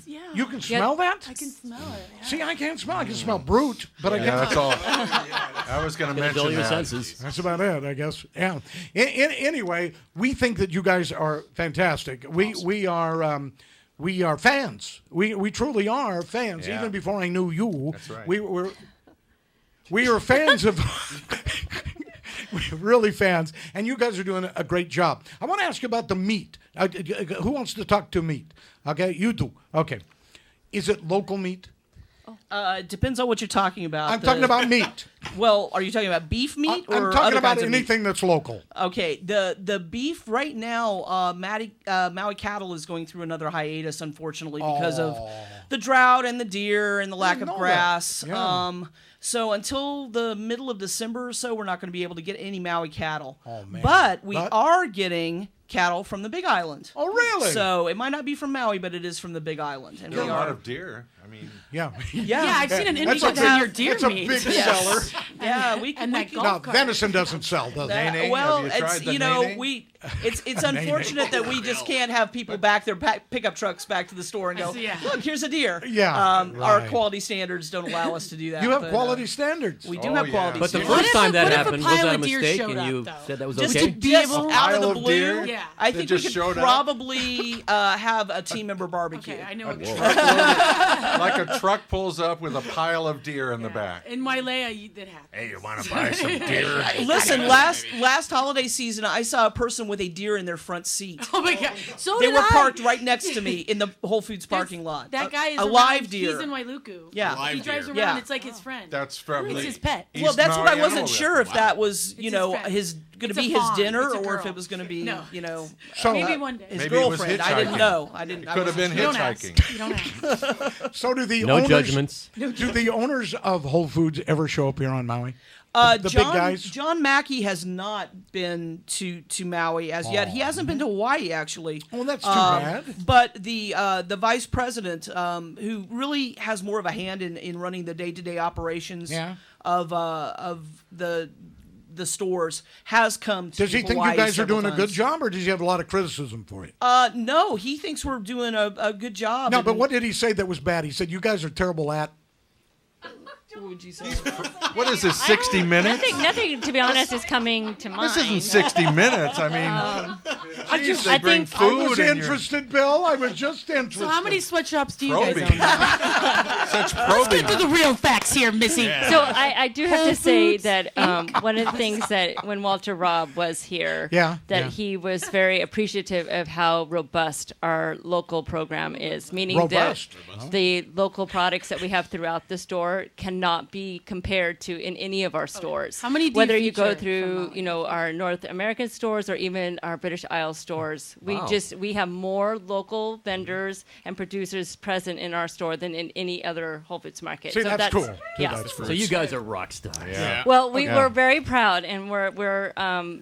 Speaker 3: yeah.
Speaker 8: You can smell that?
Speaker 3: I can smell it. Yeah.
Speaker 8: See, I can't smell. I can smell brute, but I
Speaker 9: Yeah,
Speaker 8: can't.
Speaker 9: that's all. I was going to mention
Speaker 1: Dull your
Speaker 9: that.
Speaker 1: senses.
Speaker 8: That's about it, I guess. Yeah. Anyway, we think that you guys are fantastic. We are fans. We truly are fans.
Speaker 9: Yeah.
Speaker 8: Even before I knew you,
Speaker 9: That's right.
Speaker 8: we were fans of. We're really fans, and you guys are doing a great job. I want to ask you about the meat. Who wants to talk to meat? Okay, you do. Okay, is it local meat?
Speaker 13: It depends on what you're talking about.
Speaker 8: I'm talking about meat.
Speaker 13: Well, are you talking about beef meat or
Speaker 8: I'm talking
Speaker 13: other
Speaker 8: about
Speaker 13: kinds of meat?
Speaker 8: anything that's local.
Speaker 13: Okay, the beef right now, Maui cattle is going through another hiatus, unfortunately, because of the drought and the deer and the lack of grass.
Speaker 8: Yeah.
Speaker 13: So until the middle of December or so, we're not going to be able to get any Maui cattle.
Speaker 8: Oh, man.
Speaker 13: But we are getting cattle from the Big Island.
Speaker 8: Oh, really?
Speaker 13: So it might not be from Maui, but it is from the Big Island. And
Speaker 9: There are
Speaker 13: we
Speaker 9: a lot
Speaker 13: are.
Speaker 9: of deer. I mean,
Speaker 8: Yeah.
Speaker 3: Yeah, I've seen an
Speaker 8: That's
Speaker 3: image
Speaker 8: a
Speaker 3: of
Speaker 8: big-
Speaker 3: your deer
Speaker 8: that's a
Speaker 3: meat.
Speaker 8: big
Speaker 13: Yes.
Speaker 8: seller.
Speaker 13: Yeah, we can.
Speaker 3: And
Speaker 13: we
Speaker 3: that
Speaker 13: can
Speaker 3: golf
Speaker 8: No,
Speaker 3: cart.
Speaker 8: venison doesn't sell, does it?
Speaker 9: Nay-nay?
Speaker 13: Well,
Speaker 9: Have you tried
Speaker 13: it's
Speaker 9: the
Speaker 13: you know
Speaker 9: nay-nay?
Speaker 13: it's unfortunate that we just can't have people back their pickup trucks back to the store and go,
Speaker 3: Yeah.
Speaker 13: look, here's a deer.
Speaker 8: Yeah,
Speaker 13: Our
Speaker 8: right.
Speaker 13: quality standards don't allow us to do that.
Speaker 8: You have
Speaker 13: but,
Speaker 8: quality standards.
Speaker 13: We do
Speaker 9: Oh,
Speaker 13: have
Speaker 9: yeah.
Speaker 13: quality
Speaker 1: But the
Speaker 13: standards.
Speaker 1: first time that
Speaker 3: what if a
Speaker 1: happened, was
Speaker 3: pile
Speaker 1: that a
Speaker 3: of deer
Speaker 1: mistake
Speaker 3: showed
Speaker 1: and
Speaker 3: up,
Speaker 1: you
Speaker 3: though?
Speaker 1: said that was
Speaker 13: Just,
Speaker 1: okay?
Speaker 13: to be able,
Speaker 3: A
Speaker 13: out of
Speaker 9: pile
Speaker 13: the
Speaker 9: of
Speaker 13: blue,
Speaker 9: deer
Speaker 3: Yeah.
Speaker 13: I
Speaker 9: that
Speaker 13: think we
Speaker 9: just
Speaker 13: could
Speaker 9: showed up?
Speaker 13: probably have a team member barbecue.
Speaker 3: Okay, I know what
Speaker 9: like a truck pulls up with a pile of deer in the back.
Speaker 3: in Wailea that happened.
Speaker 9: Hey, you want to buy some deer?
Speaker 13: Listen, last holiday season, I saw a person with a deer in their front seat.
Speaker 3: Oh my god! So
Speaker 13: They
Speaker 3: did
Speaker 13: were
Speaker 3: I.
Speaker 13: parked right next to me in the Whole Foods parking lot.
Speaker 3: That guy is
Speaker 13: a
Speaker 3: around-
Speaker 13: live deer.
Speaker 3: He's in Wailuku.
Speaker 13: Yeah.
Speaker 3: He drives around.
Speaker 13: Yeah.
Speaker 3: It's like his friend.
Speaker 9: That's from
Speaker 3: It's
Speaker 9: the
Speaker 3: his pet.
Speaker 9: East
Speaker 13: Well, that's what I
Speaker 9: Maui
Speaker 13: wasn't
Speaker 9: Animal
Speaker 13: sure if that was,
Speaker 3: his friend.
Speaker 13: his going
Speaker 3: It's
Speaker 13: to
Speaker 3: a
Speaker 13: be his
Speaker 3: fawn.
Speaker 13: dinner
Speaker 3: It's a
Speaker 13: or if
Speaker 3: girl.
Speaker 13: it was going to be,
Speaker 3: No.
Speaker 8: So,
Speaker 3: Maybe one day.
Speaker 13: his
Speaker 9: Maybe it was
Speaker 13: girlfriend. I didn't
Speaker 9: hitchhiking.
Speaker 13: know. I didn't.
Speaker 9: It
Speaker 13: I
Speaker 9: could have been
Speaker 3: You don't ask.
Speaker 9: hitchhiking.
Speaker 3: You don't ask.
Speaker 8: so do the
Speaker 1: No
Speaker 8: owners,
Speaker 1: judgments.
Speaker 8: Do the owners of Whole Foods ever show up here on Maui? The
Speaker 13: John,
Speaker 8: big guys?
Speaker 13: John Mackey has not been to Maui as yet. He hasn't been to Hawaii actually.
Speaker 8: Oh, that's too bad.
Speaker 13: But the vice president, who really has more of a hand in running the day-to-day operations
Speaker 8: Yeah.
Speaker 13: of the stores, has come to
Speaker 8: Does he think
Speaker 13: Hawaii
Speaker 8: you guys are
Speaker 13: several
Speaker 8: doing a good
Speaker 13: times.
Speaker 8: job, or does he have a lot of criticism for you?
Speaker 13: No, he thinks we're doing a good job.
Speaker 8: No,
Speaker 13: and-
Speaker 8: but what did he say that was bad? He said you guys are terrible at.
Speaker 13: What would you say?
Speaker 9: What is this, 60 minutes?
Speaker 12: Nothing, to be honest, is coming to mind.
Speaker 9: This isn't 60 minutes. I mean, geez, they
Speaker 12: I
Speaker 9: bring
Speaker 12: think-
Speaker 8: I
Speaker 9: food
Speaker 8: was
Speaker 9: and you're
Speaker 8: interested, Bill. I was just interested.
Speaker 3: So how many sweatshops do you
Speaker 9: probing.
Speaker 3: guys own?
Speaker 9: Such
Speaker 3: Let's
Speaker 9: probing.
Speaker 3: get to the real facts here, Missy.
Speaker 12: So I do have
Speaker 3: Whole
Speaker 12: to say
Speaker 3: Foods,
Speaker 12: that one of the things that when Walter Robb was here,
Speaker 8: Yeah,
Speaker 12: that
Speaker 8: yeah.
Speaker 12: he was very appreciative of how robust our local program is, meaning
Speaker 8: Robust?
Speaker 12: that the local products that we have throughout the store cannot be compared to in any of our stores.
Speaker 3: How many do you
Speaker 12: Whether you go
Speaker 3: feature
Speaker 12: through,
Speaker 3: from
Speaker 12: our North American stores or even our British Isles stores,
Speaker 1: Wow.
Speaker 12: we have more local vendors and producers present in our store than in any other Whole Foods market.
Speaker 8: See,
Speaker 12: so
Speaker 8: that's cool.
Speaker 12: Yeah.
Speaker 8: That's
Speaker 1: So you guys are rock stars.
Speaker 9: Yeah.
Speaker 12: Well, we're very proud, and we're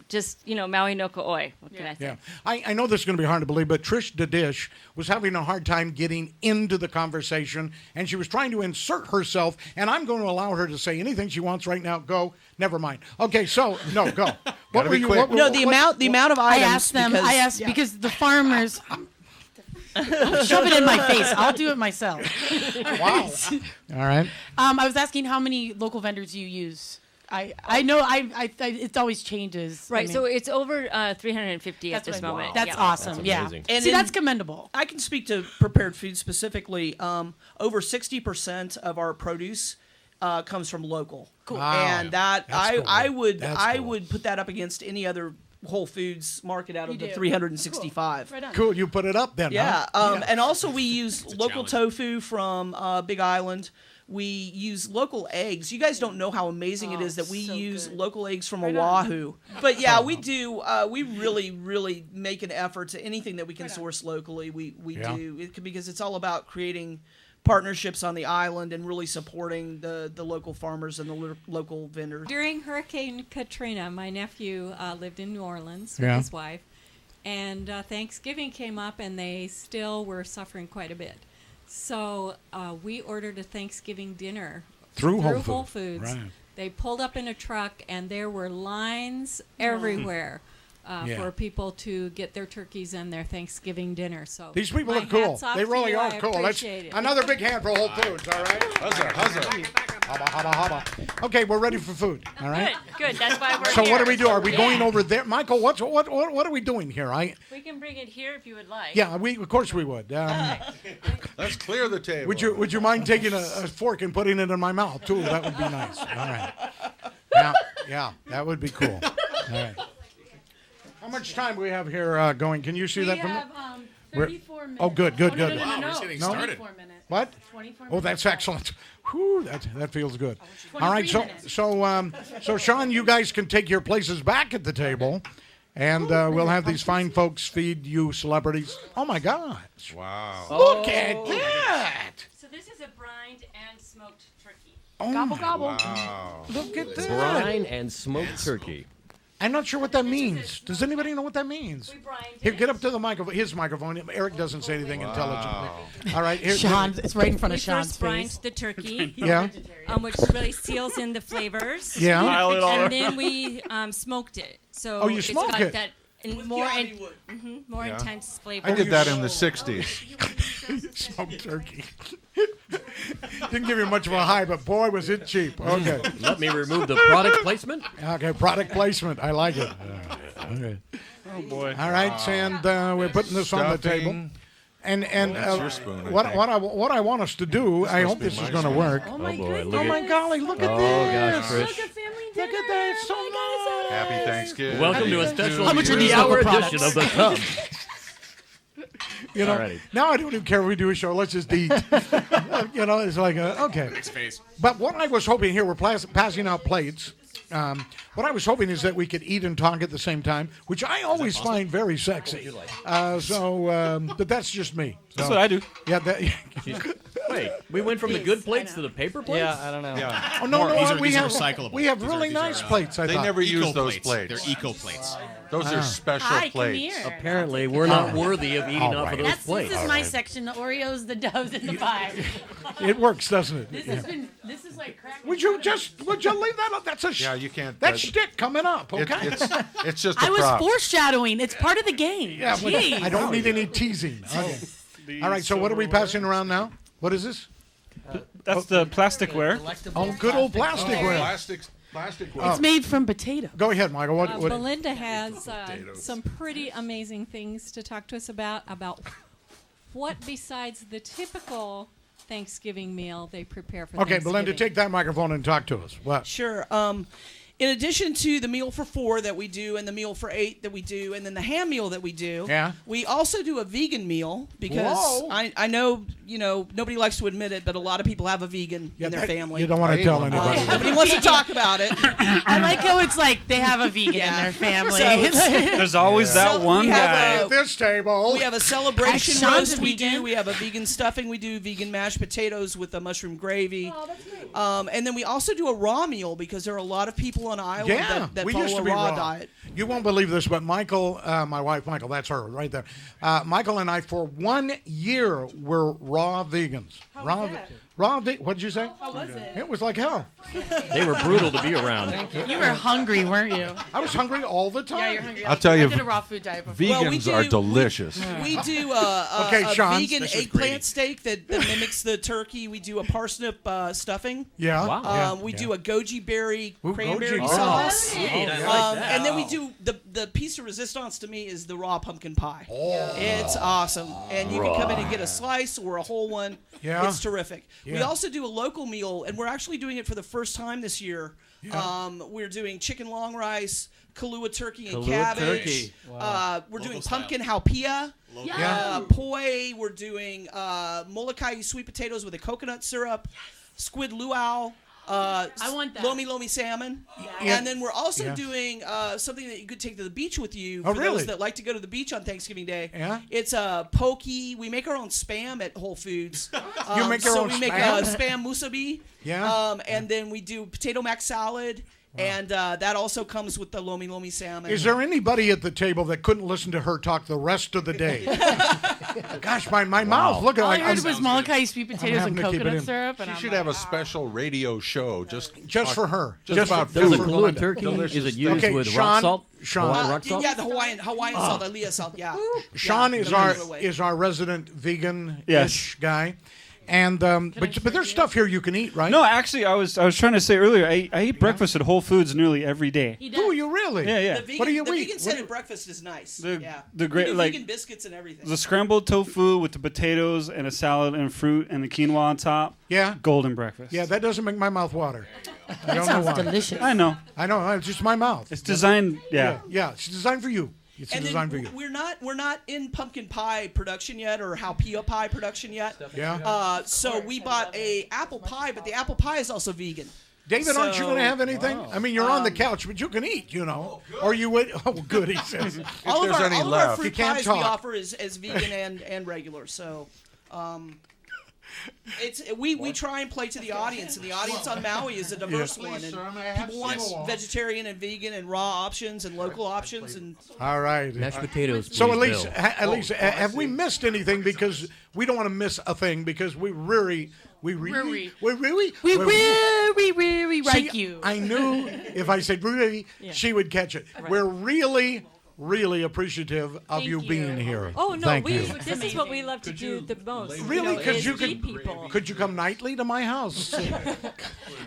Speaker 12: just Maui no Ko'oi. What can I say?
Speaker 8: Yeah, I know this is going to be hard to believe, but Trish da Dish was having a hard time getting into the conversation, and she was trying to insert herself, and I'm going to allow her to say anything she wants right now. Go. Never mind. Okay, so, no, go. What
Speaker 9: Gotta be quick.
Speaker 13: No, the amount of
Speaker 3: I
Speaker 13: items.
Speaker 3: asked them.
Speaker 13: Because,
Speaker 3: I asked because the farmers. Shove it in my face. I'll do it myself.
Speaker 8: Wow. All right.
Speaker 3: I was asking how many local vendors you use. I know it always changes.
Speaker 12: Right,
Speaker 3: I mean,
Speaker 12: so it's over 350 at
Speaker 3: that's
Speaker 12: this
Speaker 3: what I-
Speaker 12: moment.
Speaker 3: That's
Speaker 12: Yeah.
Speaker 3: awesome.
Speaker 1: That's
Speaker 3: yeah,
Speaker 1: amazing.
Speaker 13: And
Speaker 3: see,
Speaker 13: in-
Speaker 3: that's commendable.
Speaker 13: I can speak to prepared food specifically. Over 60% of our produce comes from local.
Speaker 3: Cool.
Speaker 8: Wow.
Speaker 13: And that
Speaker 8: That's cool.
Speaker 13: I would
Speaker 8: That's
Speaker 13: I
Speaker 8: cool.
Speaker 13: would put that up against any other Whole Foods market out of
Speaker 3: You
Speaker 13: the
Speaker 3: do.
Speaker 13: 365.
Speaker 3: Right on.
Speaker 8: Cool. You put it up then,
Speaker 13: Yeah,
Speaker 8: huh?
Speaker 13: and also we use local
Speaker 6: challenge.
Speaker 13: tofu from Big Island. We use local eggs. You guys don't know how amazing it is that we
Speaker 3: so
Speaker 13: use
Speaker 3: good.
Speaker 13: local eggs from
Speaker 3: Right
Speaker 13: Oahu. But yeah, we do. We really make an effort to anything that we can source locally. We
Speaker 8: Yeah.
Speaker 13: do because it's all about creating partnerships on the island and really supporting the local farmers and the local vendors.
Speaker 14: During Hurricane Katrina, my nephew lived in New Orleans
Speaker 8: Yeah.
Speaker 14: with his wife, And Thanksgiving came up, and they still were suffering quite a bit. So we ordered a Thanksgiving dinner
Speaker 8: through
Speaker 14: Whole Foods.
Speaker 8: Right.
Speaker 14: They pulled up in a truck, and there were lines everywhere for people to get their turkeys and their Thanksgiving dinner. So
Speaker 8: these people
Speaker 14: my
Speaker 8: are cool.
Speaker 14: hats off
Speaker 8: They
Speaker 14: to
Speaker 8: really
Speaker 14: you.
Speaker 8: are
Speaker 14: I
Speaker 8: cool. Let's
Speaker 14: appreciate it.
Speaker 8: another big hand for Whole Foods. All right.
Speaker 2: Huzzah.
Speaker 8: Hubba. Okay, we're ready for food. All right.
Speaker 12: Good. That's why we're
Speaker 8: So
Speaker 12: here.
Speaker 8: what do we do? Are we going over there, Michael? What are we doing here?
Speaker 12: We can bring it here if you would like.
Speaker 8: Yeah, of course we would.
Speaker 2: Let's clear the table.
Speaker 8: Would you mind taking a fork and putting it in my mouth too? That would be nice. All right. Yeah, that would be cool. All right. How much time do we have here going? Can you see that from?
Speaker 3: We have 34 minutes.
Speaker 8: Oh, good.
Speaker 3: No,
Speaker 6: Wow, we're just getting started.
Speaker 3: 24 minutes.
Speaker 8: What?
Speaker 3: 24
Speaker 8: Oh,
Speaker 3: minutes.
Speaker 8: that's excellent. Whew, that feels good. All right,
Speaker 3: 23
Speaker 8: so Shawn, you guys can take your places back at the table, and we'll have these fine folks feed you celebrities. Oh my God!
Speaker 2: Wow.
Speaker 8: Look at that!
Speaker 12: So this is a brined and smoked turkey.
Speaker 8: Oh
Speaker 3: Gobble,
Speaker 8: my-
Speaker 3: gobble.
Speaker 2: Wow.
Speaker 8: Look at that!
Speaker 7: Brine and smoked turkey.
Speaker 8: I'm not sure what that means. Does anybody know what that means? Here, get up to the microphone. His microphone. Eric doesn't say anything intelligently. All right, here.
Speaker 3: Sean, it's right in front of
Speaker 12: We
Speaker 3: Sean's
Speaker 12: first brined
Speaker 3: face.
Speaker 12: the turkey,
Speaker 8: Yeah.
Speaker 12: which really seals in the flavors.
Speaker 8: Yeah. Pile it all
Speaker 12: And
Speaker 8: over.
Speaker 12: then we smoked it. So
Speaker 8: Oh, you
Speaker 12: it's
Speaker 8: smoke
Speaker 12: got
Speaker 8: it?
Speaker 12: that more
Speaker 2: Yeah.
Speaker 12: intense flavor.
Speaker 2: I did that in the 60s.
Speaker 8: Smoked turkey. Didn't give you much of a high, but boy, was it cheap. Okay.
Speaker 1: Let me remove the product placement.
Speaker 8: Okay, product placement. I like it. Okay.
Speaker 5: Oh boy.
Speaker 8: All right, and we're putting this on the table.
Speaker 2: Stuffing.
Speaker 8: And
Speaker 2: That's your spoon, I
Speaker 8: what
Speaker 2: think.
Speaker 8: what I want us to do, I hope
Speaker 2: be
Speaker 8: this is
Speaker 2: my
Speaker 8: going to
Speaker 2: spoon.
Speaker 8: work.
Speaker 3: Oh my
Speaker 7: boy,
Speaker 3: goodness.
Speaker 7: look
Speaker 8: Oh my golly, look at
Speaker 7: Oh,
Speaker 8: this.
Speaker 7: gosh, Trish.
Speaker 3: Look at family
Speaker 8: Look
Speaker 3: dinner.
Speaker 8: at that. So nice.
Speaker 2: Happy Thanksgiving.
Speaker 1: Welcome to a special
Speaker 3: How much are these
Speaker 1: 3-hour
Speaker 3: local
Speaker 1: edition of the Tub.
Speaker 8: You know,
Speaker 7: Alrighty.
Speaker 8: now I don't even care if we do a show. Let's just eat. You know, it's like, okay.
Speaker 6: Face.
Speaker 8: But what I was hoping here, we're passing out plates. What I was hoping is that we could eat and talk at the same time, which I always find very sexy. But that's just me.
Speaker 5: That's what I do.
Speaker 8: Yeah. That,
Speaker 1: Wait, we went from the good plates to the paper plates?
Speaker 4: Yeah, I don't know.
Speaker 2: Yeah.
Speaker 8: oh no,
Speaker 6: These
Speaker 8: no,
Speaker 6: are-
Speaker 8: we
Speaker 6: these are
Speaker 8: have
Speaker 6: recyclable.
Speaker 8: we have
Speaker 6: These are-
Speaker 8: really
Speaker 6: these are,
Speaker 8: nice plates. I
Speaker 2: They
Speaker 8: thought.
Speaker 2: never use
Speaker 6: Eco
Speaker 2: those
Speaker 6: plates.
Speaker 2: plates.
Speaker 6: They're eco plates.
Speaker 2: Those are special
Speaker 3: Hi, come
Speaker 2: plates.
Speaker 3: here.
Speaker 1: Apparently, we're not worthy of eating
Speaker 8: All
Speaker 1: off
Speaker 8: right.
Speaker 1: of those
Speaker 3: This
Speaker 1: plates.
Speaker 3: is my section: the Oreos, the doves, and the pie.
Speaker 8: It works, doesn't it?
Speaker 3: This is like crack.
Speaker 8: Would you leave that up? That's a
Speaker 2: Yeah, you can't.
Speaker 8: That's shtick coming up. Okay.
Speaker 2: It's just a
Speaker 3: I was
Speaker 2: prop.
Speaker 3: foreshadowing. It's part of the game.
Speaker 8: Yeah, but
Speaker 3: Jeez.
Speaker 8: I don't need any teasing. Okay. All right. So what are we passing around now? What is this?
Speaker 5: That's the plasticware.
Speaker 8: Oh, good old plasticware.
Speaker 2: Plasticware.
Speaker 3: It's made from potato.
Speaker 8: Go ahead, Michael. What?
Speaker 14: Belinda has some pretty amazing things to talk to us about what besides the typical Thanksgiving meal they prepare for
Speaker 8: Okay,
Speaker 14: Thanksgiving.
Speaker 8: Belinda, take that microphone and talk to us. What?
Speaker 13: Sure. In addition to the meal for 4 that we do, and the meal for 8 that we do, and then the ham meal that we do,
Speaker 8: Yeah.
Speaker 13: we also do a vegan meal because
Speaker 8: Whoa.
Speaker 13: I know nobody likes to admit it, but a lot of people have a vegan in their family.
Speaker 8: You don't want to tell anybody.
Speaker 13: Nobody wants to talk about it.
Speaker 3: I like how it's like they have a vegan in their family.
Speaker 5: There's always that one
Speaker 13: we have
Speaker 5: guy.
Speaker 8: At this table.
Speaker 13: We have a celebration
Speaker 3: Sean's
Speaker 13: roast
Speaker 3: a
Speaker 13: we
Speaker 3: vegan.
Speaker 13: do. We have a vegan stuffing we do. Vegan mashed potatoes with a mushroom gravy.
Speaker 3: Oh, that's great.
Speaker 13: And then we also do a raw meal because there are a lot of people on the island
Speaker 8: Yeah,
Speaker 13: that
Speaker 8: we
Speaker 13: follow
Speaker 8: used to
Speaker 13: a
Speaker 8: be
Speaker 13: raw
Speaker 8: raw.
Speaker 13: diet.
Speaker 8: You won't believe this, but Michael, my wife, Michael, that's her right there. Michael and I, for 1 year, were raw vegans. What did you say?
Speaker 3: How was it?
Speaker 8: It was like hell.
Speaker 1: They were brutal to be around.
Speaker 3: You were hungry, weren't you?
Speaker 8: I was hungry all the time.
Speaker 3: Yeah, you're hungry.
Speaker 2: I'll tell you,
Speaker 3: I did a raw food diet before.
Speaker 13: Well, we
Speaker 2: vegans are
Speaker 13: do-
Speaker 2: delicious.
Speaker 13: We do
Speaker 8: Okay,
Speaker 13: a
Speaker 8: Sean,
Speaker 13: vegan
Speaker 8: this is
Speaker 13: eggplant steak that mimics the turkey. We do a parsnip stuffing.
Speaker 8: Yeah.
Speaker 1: Wow.
Speaker 13: We do a goji berry
Speaker 8: Ooh,
Speaker 13: cranberry
Speaker 8: goji.
Speaker 13: sauce.
Speaker 1: Sweet, I like that.
Speaker 13: And then we do the piece of resistance to me is the raw pumpkin pie. It's awesome. And you can come in and get a slice or a whole one.
Speaker 8: Yeah.
Speaker 13: It's terrific. We
Speaker 8: Yeah.
Speaker 13: also do a local meal, and we're actually doing it for the first time this year. We're doing chicken long rice, Kahlua turkey and
Speaker 7: Kahlua
Speaker 13: cabbage.
Speaker 7: turkey.
Speaker 13: We're doing pumpkin halpia.
Speaker 8: Yeah.
Speaker 13: Poi. We're doing Molokai sweet potatoes with a coconut syrup. Squid luau.
Speaker 3: I want that.
Speaker 13: Lomi salmon.
Speaker 8: Yeah.
Speaker 13: And then we're also
Speaker 8: Yeah.
Speaker 13: doing something that you could take to the beach with you
Speaker 8: Oh,
Speaker 13: for
Speaker 8: really?
Speaker 13: those that like to go to the beach on Thanksgiving Day.
Speaker 8: Yeah.
Speaker 13: It's a pokey. We make our own spam at Whole Foods.
Speaker 8: You make your
Speaker 13: so
Speaker 8: own
Speaker 13: we make
Speaker 8: spam?
Speaker 13: spam musubi.
Speaker 8: Yeah.
Speaker 13: And then we do potato mac salad And that also comes with the lomi lomi salmon.
Speaker 8: Is there anybody at the table that couldn't listen to her talk the rest of the day? Gosh, my mouth. Look at
Speaker 3: All I
Speaker 8: like
Speaker 3: heard was Molokai sweet potatoes and coconut syrup. And
Speaker 2: She
Speaker 3: I'm
Speaker 2: should
Speaker 3: like,
Speaker 2: have a special radio show just
Speaker 8: for her.
Speaker 2: Just about
Speaker 7: Does
Speaker 2: food.
Speaker 7: it glue turkey? Is it used
Speaker 8: Okay,
Speaker 7: with
Speaker 8: Sean-
Speaker 7: rock salt?
Speaker 8: Sean-
Speaker 7: Hawaiian rock salt?
Speaker 13: Yeah, the Hawaiian salt, Aliyah salt. Yeah.
Speaker 8: Sean
Speaker 13: Yeah,
Speaker 8: is
Speaker 13: the
Speaker 8: our
Speaker 13: regular way.
Speaker 8: resident vegan
Speaker 5: Yes.
Speaker 8: guy, and but there's stuff here you can eat, right?
Speaker 5: No, actually, I was trying to say earlier, I eat breakfast at Whole Foods nearly every day.
Speaker 8: Do you really?
Speaker 5: Yeah, yeah.
Speaker 13: The vegan,
Speaker 8: What do you
Speaker 13: the
Speaker 8: eat?
Speaker 13: vegan Senate breakfast is nice.
Speaker 5: The-
Speaker 13: yeah.
Speaker 5: the great-
Speaker 13: We do
Speaker 5: like-
Speaker 13: vegan biscuits and everything.
Speaker 5: The scrambled tofu with the potatoes and a salad and fruit and the quinoa on top.
Speaker 8: Yeah.
Speaker 5: Golden breakfast.
Speaker 8: Yeah, that doesn't make my mouth water. I don't
Speaker 3: sounds
Speaker 8: know why.
Speaker 3: delicious.
Speaker 5: I know.
Speaker 8: I know. It's just my mouth.
Speaker 5: It's designed. Yeah.
Speaker 8: Yeah. It's designed for you. It's
Speaker 13: And
Speaker 8: designed for
Speaker 13: then
Speaker 8: you.
Speaker 13: we're not in pumpkin pie production yet or jalapeno pie production yet.
Speaker 8: Yeah.
Speaker 13: So we bought a apple pie, but the apple pie is also vegan.
Speaker 8: David, aren't you
Speaker 13: So-
Speaker 8: going to have anything? I mean, you're on the couch, but you can eat, you know. Or you would. Oh, good, he says.
Speaker 13: all of our
Speaker 8: You
Speaker 13: fruit
Speaker 8: can't
Speaker 13: pies we
Speaker 8: talk.
Speaker 13: offer is vegan and regular. So we try and play to the audience, and the audience on Maui is a diverse one. And people want vegetarian and vegan and raw options and local options. And
Speaker 8: All right.
Speaker 7: Mashed potatoes,
Speaker 8: So
Speaker 7: please,
Speaker 8: at least,
Speaker 7: Bill.
Speaker 8: have we missed anything? Because we don't want to miss a thing because we really
Speaker 3: like
Speaker 8: See,
Speaker 3: you.
Speaker 8: I knew if I said really, she would catch it. We're really, really appreciative of
Speaker 12: Thank
Speaker 8: you
Speaker 12: you.
Speaker 8: being here.
Speaker 12: Oh no,
Speaker 8: Thank you.
Speaker 12: this is what we love to do the most.
Speaker 8: Really? Because
Speaker 12: Is
Speaker 8: you
Speaker 12: feed
Speaker 8: could.
Speaker 12: people.
Speaker 8: Could you come nightly to my house?